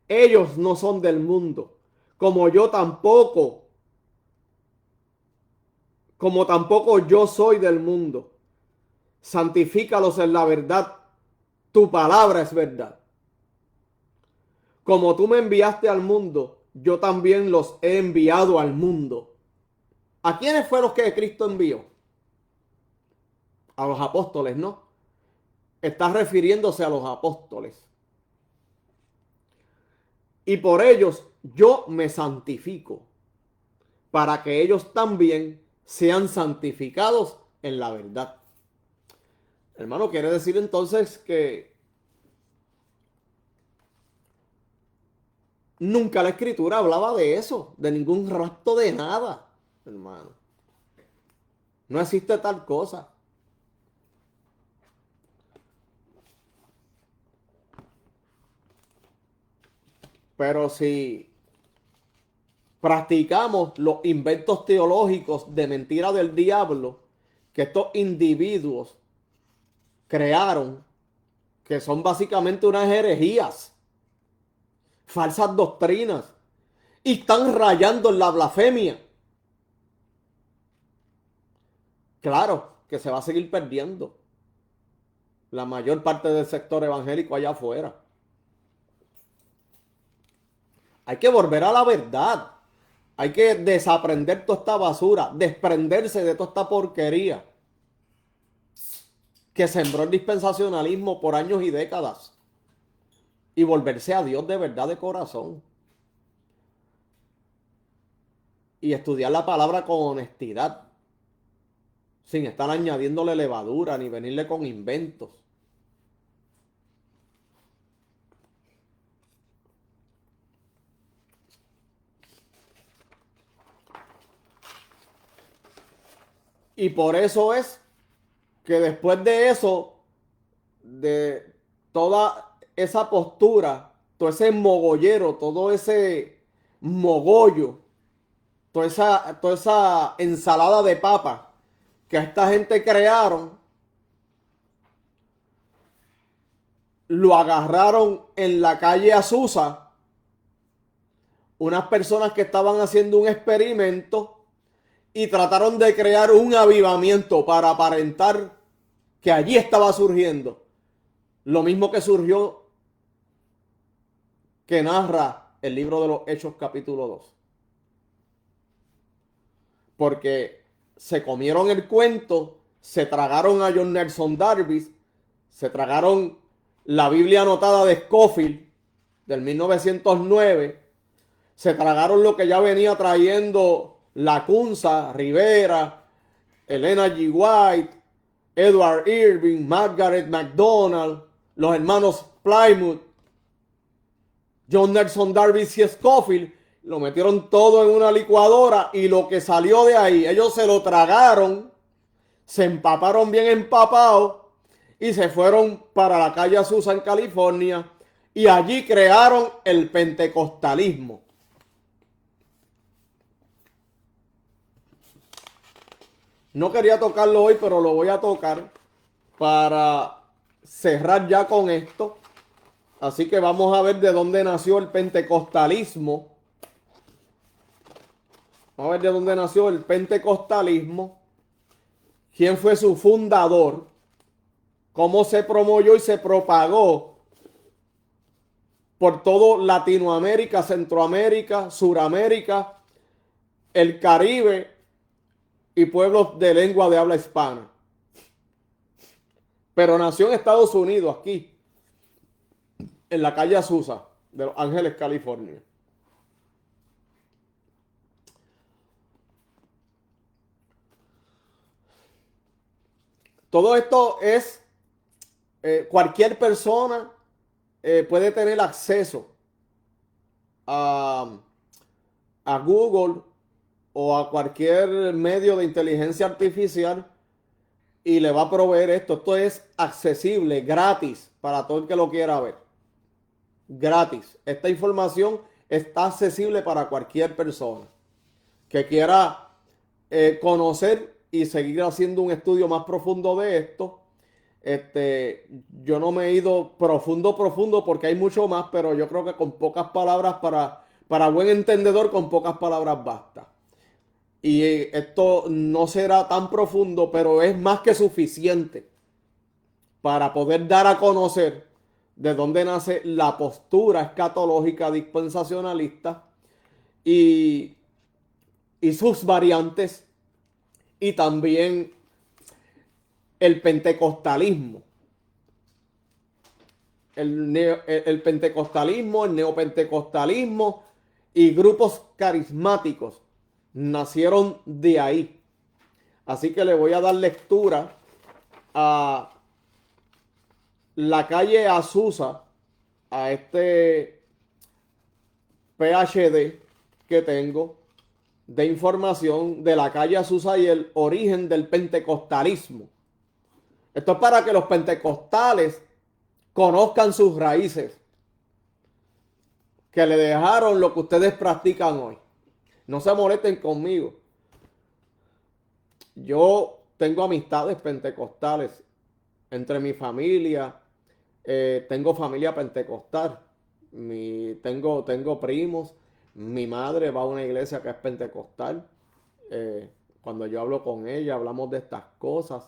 Ellos no son del mundo, como tampoco yo soy del mundo. Santifícalos en la verdad. Tu palabra es verdad. Como tú me enviaste al mundo, yo también los he enviado al mundo. ¿A quiénes fueron los que Cristo envió? A los apóstoles, ¿no? Está refiriéndose a los apóstoles. Y por ellos yo me santifico, para que ellos también sean santificados en la verdad. Hermano, quiere decir entonces que nunca la escritura hablaba de eso, de ningún rapto de nada, hermano. No existe tal cosa. Pero si practicamos los inventos teológicos de mentira del diablo que estos individuos crearon, que son básicamente unas herejías, falsas doctrinas, y están rayando en la blasfemia, claro que se va a seguir perdiendo la mayor parte del sector evangélico allá afuera. Hay que volver a la verdad. Hay que desaprender toda esta basura, desprenderse de toda esta porquería que sembró el dispensacionalismo por años y décadas y volverse a Dios de verdad de corazón y estudiar la palabra con honestidad, sin estar añadiéndole levadura ni venirle con inventos. Y por eso es que después de eso, de toda esa postura, todo ese mogollero, todo ese mogollo, toda esa ensalada de papa que esta gente crearon, lo agarraron en la calle Azusa, unas personas que estaban haciendo un experimento y trataron de crear un avivamiento para aparentar que allí estaba surgiendo lo mismo que surgió, que narra el libro de los Hechos capítulo 2. Porque se comieron el cuento, se tragaron a John Nelson Darby, se tragaron la Biblia anotada de Scofield del 1909, se tragaron lo que ya venía trayendo Lacunza, Rivera, Elena G. White, Edward Irving, Margaret MacDonald, los hermanos Plymouth, John Nelson Darby y Scofield. Lo metieron todo en una licuadora y lo que salió de ahí, ellos se lo tragaron, se empaparon bien empapados y se fueron para la calle Azusa en California y allí crearon el pentecostalismo. No quería tocarlo hoy, pero lo voy a tocar para cerrar ya con esto. Así que vamos a ver de dónde nació el pentecostalismo. Vamos a ver de dónde nació el pentecostalismo. Quién fue su fundador. Cómo se promovió y se propagó por todo Latinoamérica, Centroamérica, Suramérica, el Caribe y pueblos de lengua de habla hispana. Pero nació en Estados Unidos, aquí, en la calle Azusa de Los Ángeles, California. Todo esto es, cualquier persona puede tener acceso a, a Google o a cualquier medio de inteligencia artificial y le va a proveer esto. Esto es accesible, gratis, para todo el que lo quiera ver. Gratis. Esta información está accesible para cualquier persona que quiera conocer y seguir haciendo un estudio más profundo de esto. Yo no me he ido profundo porque hay mucho más, pero yo creo que con pocas palabras, para buen entendedor, con pocas palabras basta. Y esto no será tan profundo, pero es más que suficiente para poder dar a conocer de dónde nace la postura escatológica dispensacionalista y sus variantes, y también el pentecostalismo. El pentecostalismo, el neopentecostalismo y grupos carismáticos nacieron de ahí. Así que le voy a dar lectura a la calle Azusa, a este PhD que tengo de información de la calle Azusa y el origen del pentecostalismo. Esto es para que los pentecostales conozcan sus raíces, que le dejaron lo que ustedes practican hoy. No se molesten conmigo. Yo tengo amistades pentecostales entre mi familia. Tengo familia pentecostal. Tengo primos. Mi madre va a una iglesia que es pentecostal. Eh, Cuando yo hablo con ella, hablamos de estas cosas.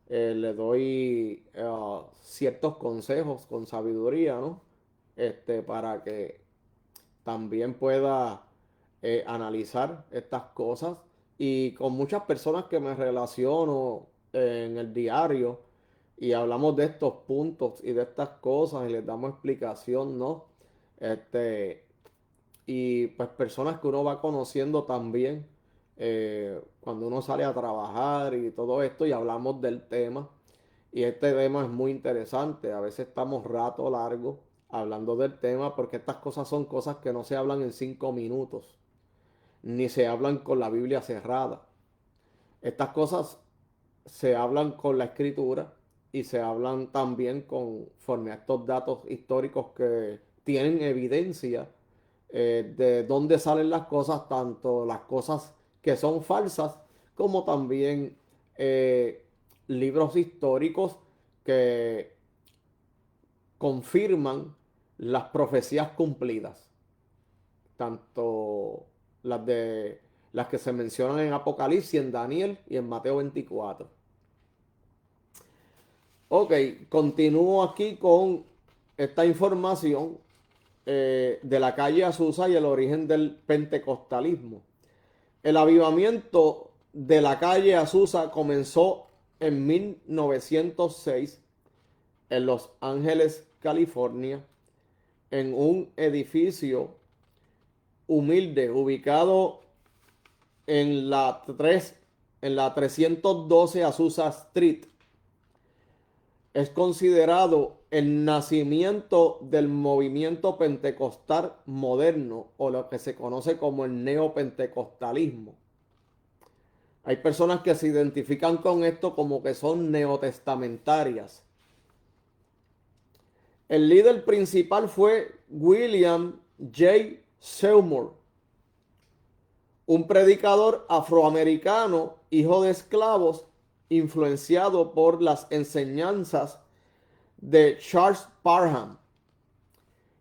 Le doy ciertos consejos con sabiduría, ¿no? Para que también pueda analizar estas cosas. Y con muchas personas que me relaciono en el diario y hablamos de estos puntos y de estas cosas y les damos explicación, ¿no? Este, y pues personas que uno va conociendo también cuando uno sale a trabajar y todo esto y hablamos del tema. Y este tema es muy interesante. A veces estamos rato largo hablando del tema porque estas cosas son cosas que no se hablan en 5 minutos, ni se hablan con la Biblia cerrada. Estas cosas se hablan con la escritura y se hablan también conforme a estos datos históricos que tienen evidencia de dónde salen las cosas, tanto las cosas que son falsas como también libros históricos que confirman las profecías cumplidas, tanto las que se mencionan en Apocalipsis, en Daniel y en Mateo 24. Ok, continúo aquí con esta información de la calle Azusa y el origen del pentecostalismo. El avivamiento de la calle Azusa comenzó en 1906 en Los Ángeles, California, en un edificio humilde ubicado en la 312 Azusa Street. Es considerado el nacimiento del movimiento pentecostal moderno o lo que se conoce como el neopentecostalismo. Hay personas que se identifican con esto como que son neotestamentarias. El líder principal fue William J. Seymour, un predicador afroamericano, hijo de esclavos, influenciado por las enseñanzas de Charles Parham,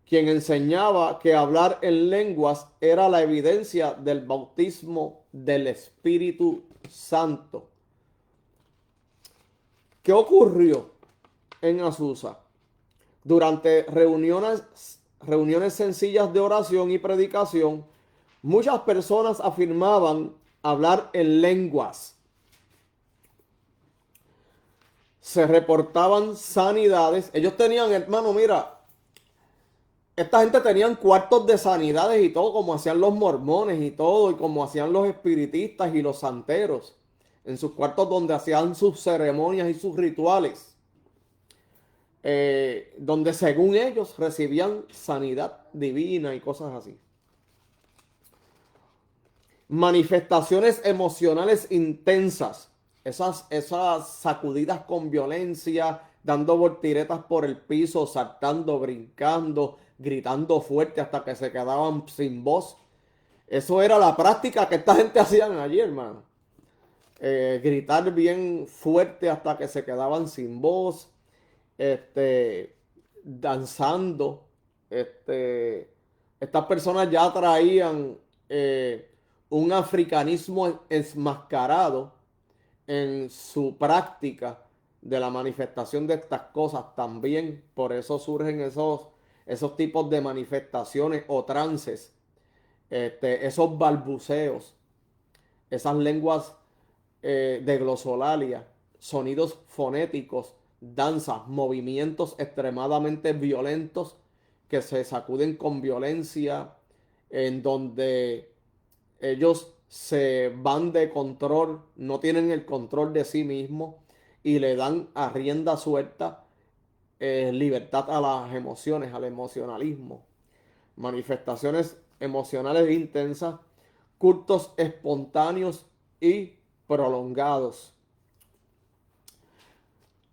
quien enseñaba que hablar en lenguas era la evidencia del bautismo del Espíritu Santo. ¿Qué ocurrió en Azusa? Durante reuniones sencillas de oración y predicación, muchas personas afirmaban hablar en lenguas. Se reportaban sanidades. Ellos tenían, hermano, mira, esta gente tenían cuartos de sanidades y todo, como hacían los mormones y todo, y como hacían los espiritistas y los santeros, en sus cuartos donde hacían sus ceremonias y sus rituales, donde según ellos recibían sanidad divina y cosas así. Manifestaciones emocionales intensas, esas sacudidas con violencia, dando voltiretas por el piso, saltando, brincando, gritando fuerte hasta que se quedaban sin voz. Eso era la práctica que esta gente hacían allí, hermano. Gritar bien fuerte hasta que se quedaban sin voz, danzando. Estas personas ya traían un africanismo enmascarado en su práctica de la manifestación de estas cosas también. Por eso surgen esos tipos de manifestaciones o trances, esos balbuceos, esas lenguas de glosolalia, sonidos fonéticos, danzas, movimientos extremadamente violentos que se sacuden con violencia, en donde ellos se van de control, no tienen el control de sí mismos y le dan a rienda suelta libertad a las emociones, al emocionalismo. Manifestaciones emocionales intensas, cultos espontáneos y prolongados.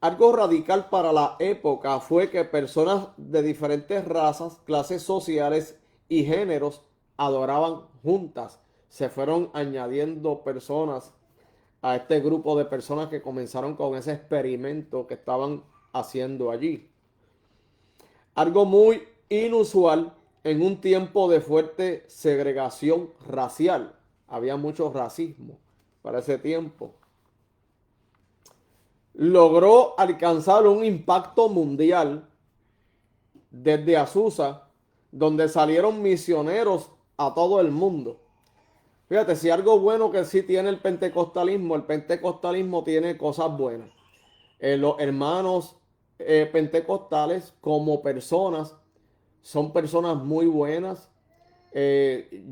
Algo radical para la época fue que personas de diferentes razas, clases sociales y géneros adoraban juntas. Se fueron añadiendo personas a este grupo de personas que comenzaron con ese experimento que estaban haciendo allí. Algo muy inusual en un tiempo de fuerte segregación racial. Había mucho racismo para ese tiempo. Logró alcanzar un impacto mundial desde Azusa, donde salieron misioneros a todo el mundo. Fíjate, si algo bueno que sí tiene el pentecostalismo tiene cosas buenas. Los hermanos pentecostales como personas son personas muy buenas.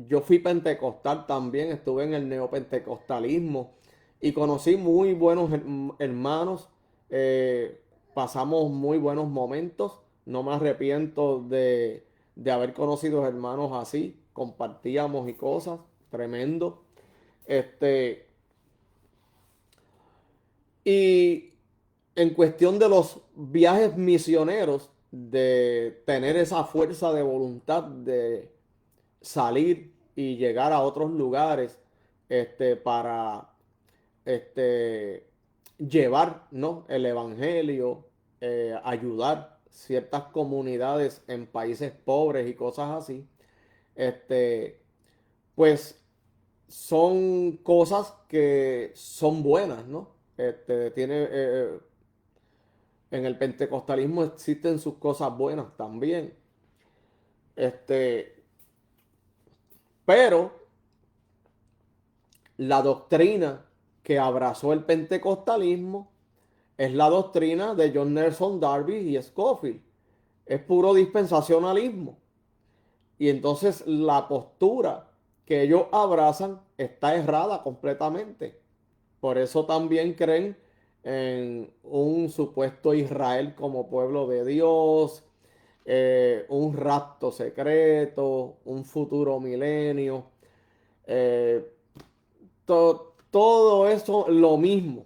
Yo fui pentecostal también, estuve en el neopentecostalismo y conocí muy buenos hermanos. Pasamos muy buenos momentos. No me arrepiento de haber conocido hermanos así. Compartíamos y cosas. Tremendo. Este, y en cuestión de los viajes misioneros, de tener esa fuerza de voluntad de salir y llegar a otros lugares para llevar, ¿no?, el evangelio, ayudar ciertas comunidades en países pobres y cosas así, este, pues son cosas que son buenas, ¿no? En el pentecostalismo existen sus cosas buenas también. Este, pero la doctrina que abrazó el pentecostalismo es la doctrina de John Nelson Darby y Scofield. Es puro dispensacionalismo. Y entonces la postura que ellos abrazan está errada completamente. Por eso también creen en un supuesto Israel como pueblo de Dios, un rapto secreto, un futuro milenio. eh, Todo eso lo mismo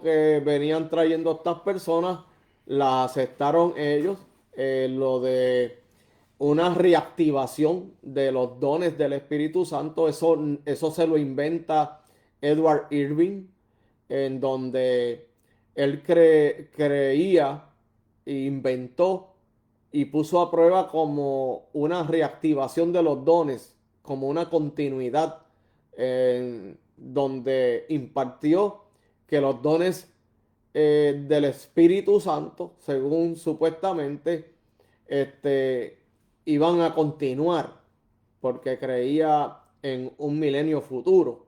que venían trayendo estas personas, la aceptaron ellos. Lo de una reactivación de los dones del Espíritu Santo, eso se lo inventa Edward Irving, en donde él creía, inventó y puso a prueba como una reactivación de los dones, como una continuidad, en donde impartió que los dones del Espíritu Santo, según supuestamente, este, iban a continuar, porque creía en un milenio futuro.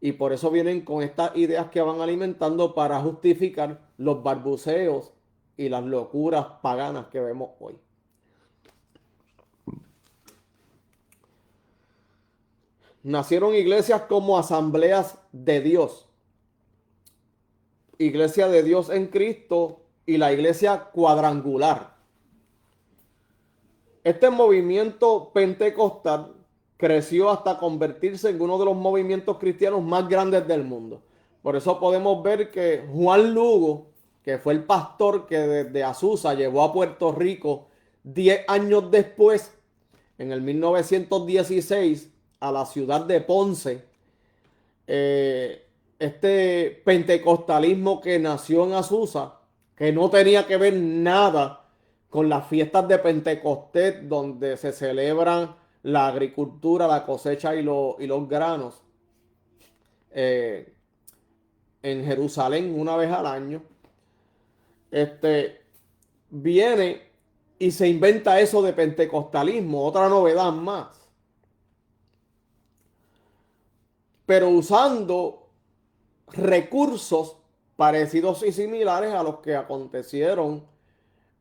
Y por eso vienen con estas ideas que van alimentando para justificar los balbuceos y las locuras paganas que vemos hoy. Nacieron iglesias como asambleas de Dios, Iglesia de Dios en Cristo y la iglesia cuadrangular. Este movimiento pentecostal creció hasta convertirse en uno de los movimientos cristianos más grandes del mundo. Por eso podemos ver que Juan Lugo, que fue el pastor que desde Azusa llevó a Puerto Rico 10 años después, en el 1916, a la ciudad de Ponce, este pentecostalismo que nació en Azusa, que no tenía que ver nada con las fiestas de Pentecostés, donde se celebran la agricultura, la cosecha y los granos, eh, en Jerusalén una vez al año. Este viene y se inventa eso de pentecostalismo, otra novedad más, pero usando recursos parecidos y similares a los que acontecieron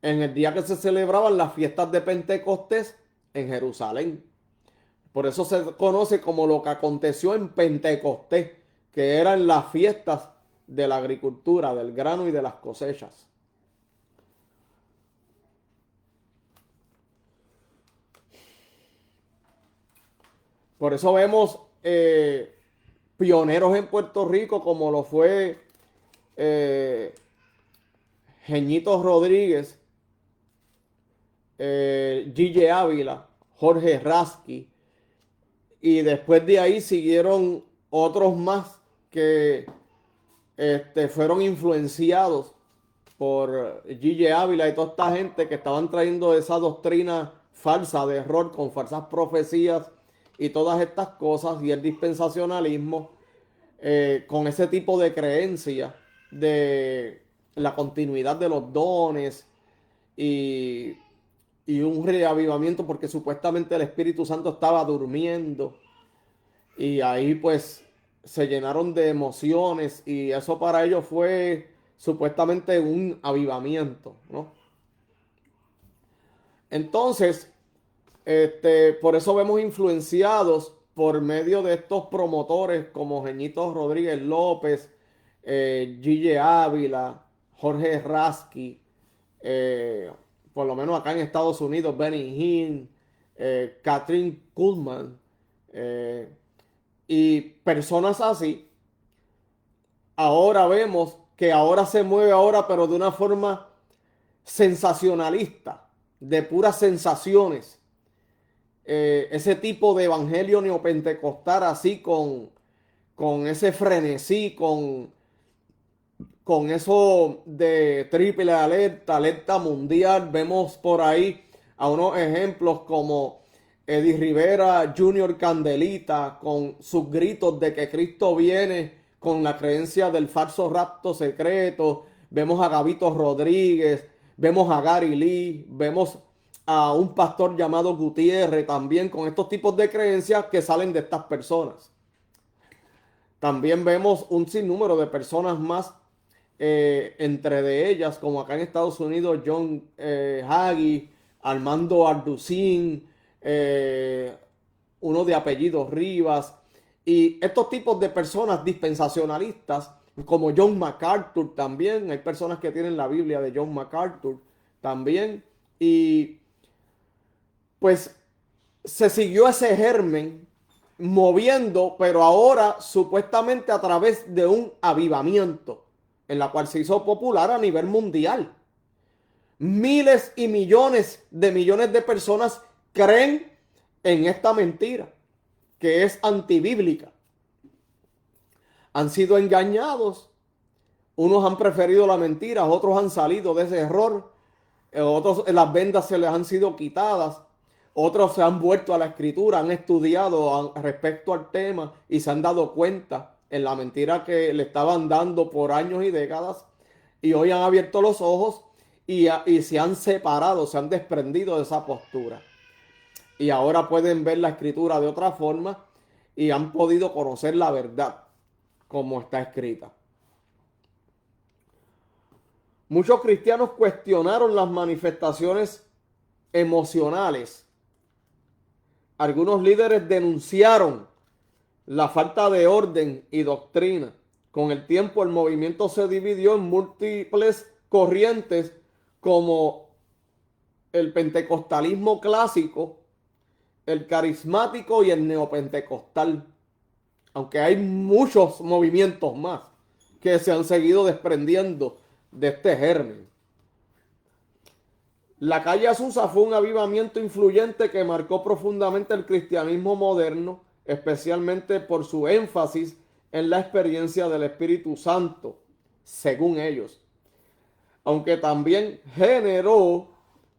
en el día que se celebraban las fiestas de Pentecostés en Jerusalén. Por eso se conoce como lo que aconteció en Pentecostés, que eran las fiestas de la agricultura, del grano y de las cosechas. Por eso vemos pioneros en Puerto Rico como lo fue Jeñito Rodríguez, Gille Ávila, Jorge Rasky, y después de ahí siguieron otros más que fueron influenciados por G.J. Ávila y toda esta gente que estaban trayendo esa doctrina falsa de error con falsas profecías y todas estas cosas, y el dispensacionalismo con ese tipo de creencia de la continuidad de los dones y, y un reavivamiento porque supuestamente el Espíritu Santo estaba durmiendo, y ahí pues se llenaron de emociones y eso para ellos fue supuestamente un avivamiento, ¿no? Entonces, por eso vemos influenciados por medio de estos promotores como Jeñito Rodríguez López, G.J. Ávila, Jorge Rasky, eh, por lo menos acá en Estados Unidos, Benny Hinn, Catherine Kuhlman, eh, y personas así. Ahora vemos que ahora se mueve ahora, pero de una forma sensacionalista, de puras sensaciones. Ese tipo de evangelio neopentecostal así con ese frenesí, con eso de triple alerta, alerta mundial. Vemos por ahí a unos ejemplos como Eddie Rivera Jr. Candelita con sus gritos de que Cristo viene, con la creencia del falso rapto secreto. Vemos a Gabito Rodríguez, vemos a Gary Lee, vemos a un pastor llamado Gutiérrez también con estos tipos de creencias que salen de estas personas. También vemos un sinnúmero de personas más, entre de ellas, como acá en Estados Unidos, John Hagee, Armando Arducín, uno de apellido Rivas, y estos tipos de personas dispensacionalistas, como John MacArthur también, hay personas que tienen la Biblia de John MacArthur también, y pues se siguió ese germen moviendo, pero ahora supuestamente a través de un avivamiento, en la cual se hizo popular a nivel mundial. Miles y millones de personas creen en esta mentira, que es antibíblica. Han sido engañados, unos han preferido la mentira, otros han salido de ese error, otros las vendas se les han sido quitadas. Otros se han vuelto a la escritura, han estudiado respecto al tema y se han dado cuenta en la mentira que le estaban dando por años y décadas. Y hoy han abierto los ojos y se han separado, se han desprendido de esa postura. Y ahora pueden ver la escritura de otra forma y han podido conocer la verdad como está escrita. Muchos cristianos cuestionaron las manifestaciones emocionales. Algunos líderes denunciaron la falta de orden y doctrina. Con el tiempo el movimiento se dividió en múltiples corrientes como el pentecostalismo clásico, el carismático y el neopentecostal. Aunque hay muchos movimientos más que se han seguido desprendiendo de este germen. La calle Azusa fue un avivamiento influyente que marcó profundamente el cristianismo moderno, especialmente por su énfasis en la experiencia del Espíritu Santo, según ellos. Aunque también generó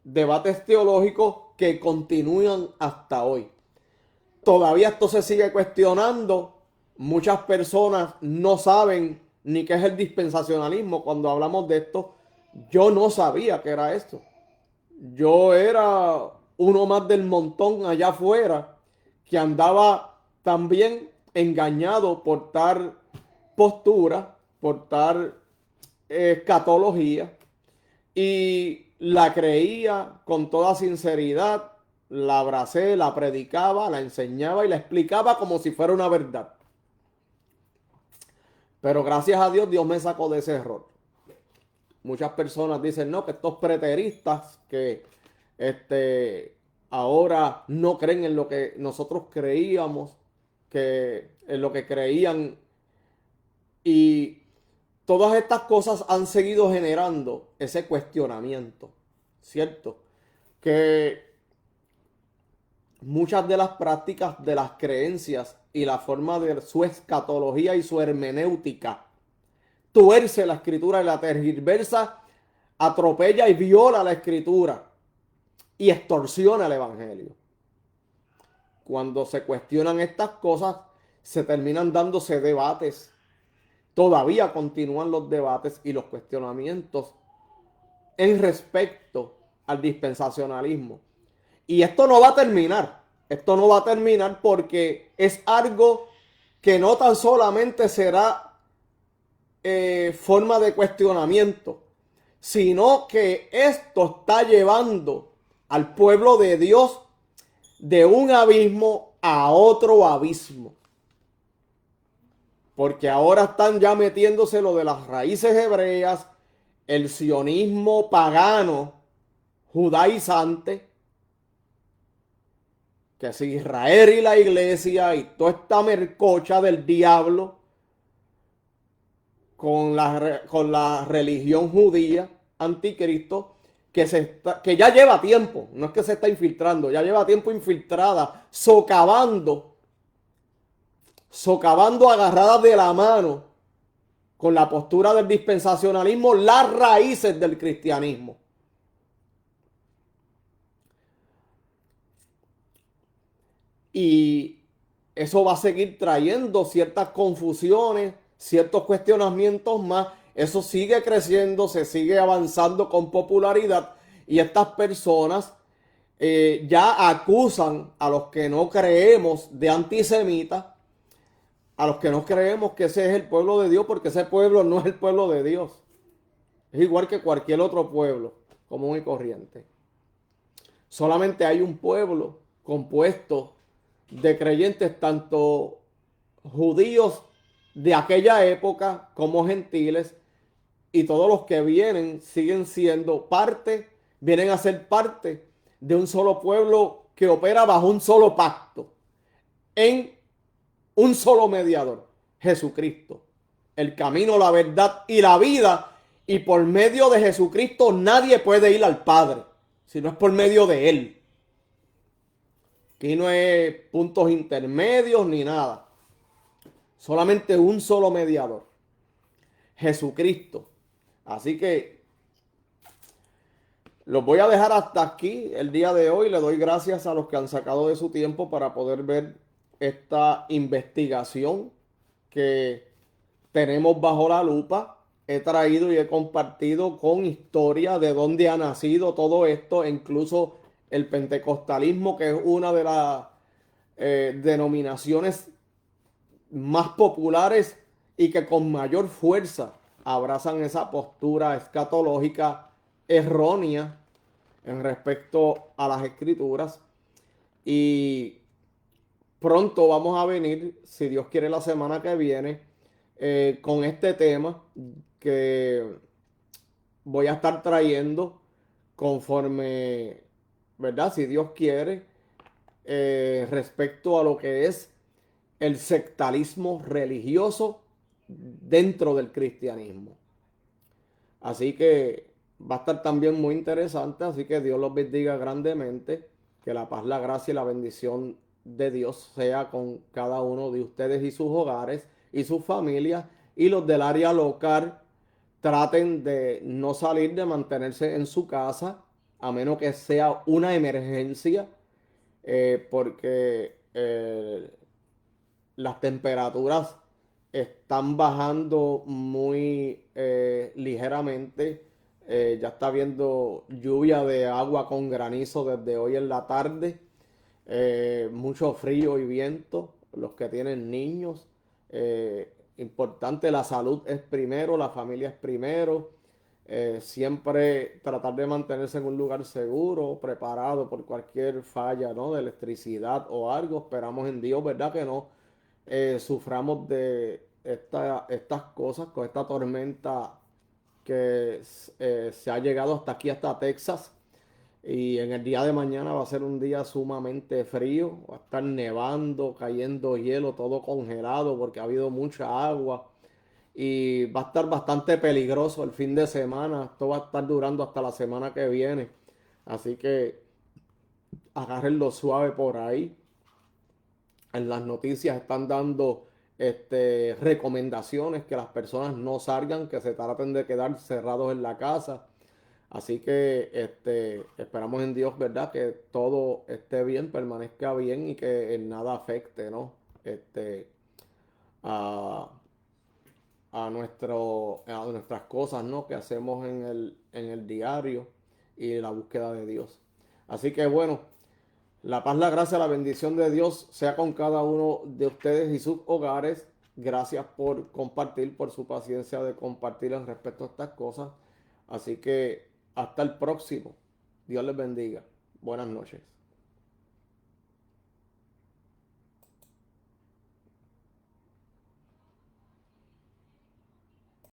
debates teológicos que continúan hasta hoy. Todavía esto se sigue cuestionando. Muchas personas no saben ni qué es el dispensacionalismo. Cuando hablamos de esto, yo no sabía qué era esto. Yo era uno más del montón allá afuera que andaba también engañado por tal postura, por tal escatología, y la creía con toda sinceridad, la abracé, la predicaba, la enseñaba y la explicaba como si fuera una verdad. Pero gracias a Dios, Dios me sacó de ese error. Muchas personas dicen, no, que estos preteristas que ahora no creen en lo que nosotros creíamos, que en lo que creían, y todas estas cosas han seguido generando ese cuestionamiento, ¿cierto? Que muchas de las prácticas de las creencias y la forma de su escatología y su hermenéutica tuerce la escritura y la tergiversa, atropella y viola la escritura y extorsiona el evangelio. Cuando se cuestionan estas cosas, se terminan dándose debates. Todavía continúan los debates y los cuestionamientos en respecto al dispensacionalismo. Y esto no va a terminar. Esto no va a terminar porque es algo que no tan solamente será forma de cuestionamiento, sino que esto está llevando al pueblo de Dios de un abismo a otro abismo. Porque ahora están ya metiéndose lo de las raíces hebreas, el sionismo pagano, judaizante, que es Israel y la iglesia y toda esta mercocha del diablo con la religión judía, anticristo, que ya lleva tiempo, no es que se está infiltrando, ya lleva tiempo infiltrada, socavando agarradas de la mano con la postura del dispensacionalismo, las raíces del cristianismo. Y eso va a seguir trayendo ciertas confusiones, ciertos cuestionamientos más. Eso sigue creciendo, se sigue avanzando con popularidad y estas personas ya acusan a los que no creemos de antisemitas, a los que no creemos que ese es el pueblo de Dios, porque ese pueblo no es el pueblo de Dios. Es igual que cualquier otro pueblo común y corriente. Solamente hay un pueblo compuesto de creyentes, tanto judíos de aquella época como gentiles, y todos los que vienen siguen siendo parte, vienen a ser parte de un solo pueblo que opera bajo un solo pacto, en un solo mediador, Jesucristo, el camino, la verdad y la vida, y por medio de Jesucristo nadie puede ir al Padre, si no es por medio de Él. Aquí no es puntos intermedios ni nada. Solamente un solo mediador. Jesucristo. Así que los voy a dejar hasta aquí el día de hoy. Le doy gracias a los que han sacado de su tiempo para poder ver esta investigación que tenemos bajo la lupa. He traído y he compartido con historia de dónde ha nacido todo esto, incluso el pentecostalismo, que es una de las denominaciones más populares y que con mayor fuerza abrazan esa postura escatológica errónea en respecto a las escrituras. Y pronto vamos a venir, si Dios quiere, la semana que viene, con este tema que voy a estar trayendo conforme, ¿verdad? Si Dios quiere, respecto a lo que es el sectarismo religioso dentro del cristianismo. Así que va a estar también muy interesante, así que Dios los bendiga grandemente, que la paz, la gracia y la bendición de Dios sea con cada uno de ustedes y sus hogares y sus familias, y los del área local traten de no salir, de mantenerse en su casa, a menos que sea una emergencia, porque las temperaturas están bajando muy ligeramente. Ya está habiendo lluvia de agua con granizo desde hoy en la tarde. Mucho frío y viento. Los que tienen niños. Importante, la salud es primero, la familia es primero. Siempre tratar de mantenerse en un lugar seguro, preparado por cualquier falla, ¿no? De electricidad o algo. Esperamos en Dios, ¿verdad? Que no suframos de estas cosas, con esta tormenta que se ha llegado hasta aquí, hasta Texas. Y en el día de mañana va a ser un día sumamente frío, va a estar nevando, cayendo hielo, todo congelado porque ha habido mucha agua. Y va a estar bastante peligroso el fin de semana. Esto va a estar durando hasta la semana que viene. Así que agárrenlo suave por ahí. En las noticias están dando recomendaciones que las personas no salgan, que se traten de quedar cerrados en la casa. Así que esperamos en Dios, ¿verdad? Que todo esté bien, permanezca bien y que en nada afecte, ¿no? Este, a, a nuestras cosas, ¿no? Que hacemos en el diario y la búsqueda de Dios. Así que bueno, la paz, la gracia, la bendición de Dios sea con cada uno de ustedes y sus hogares. Gracias por compartir, por su paciencia de compartir en respecto a estas cosas. Así que hasta el próximo. Dios les bendiga. Buenas noches.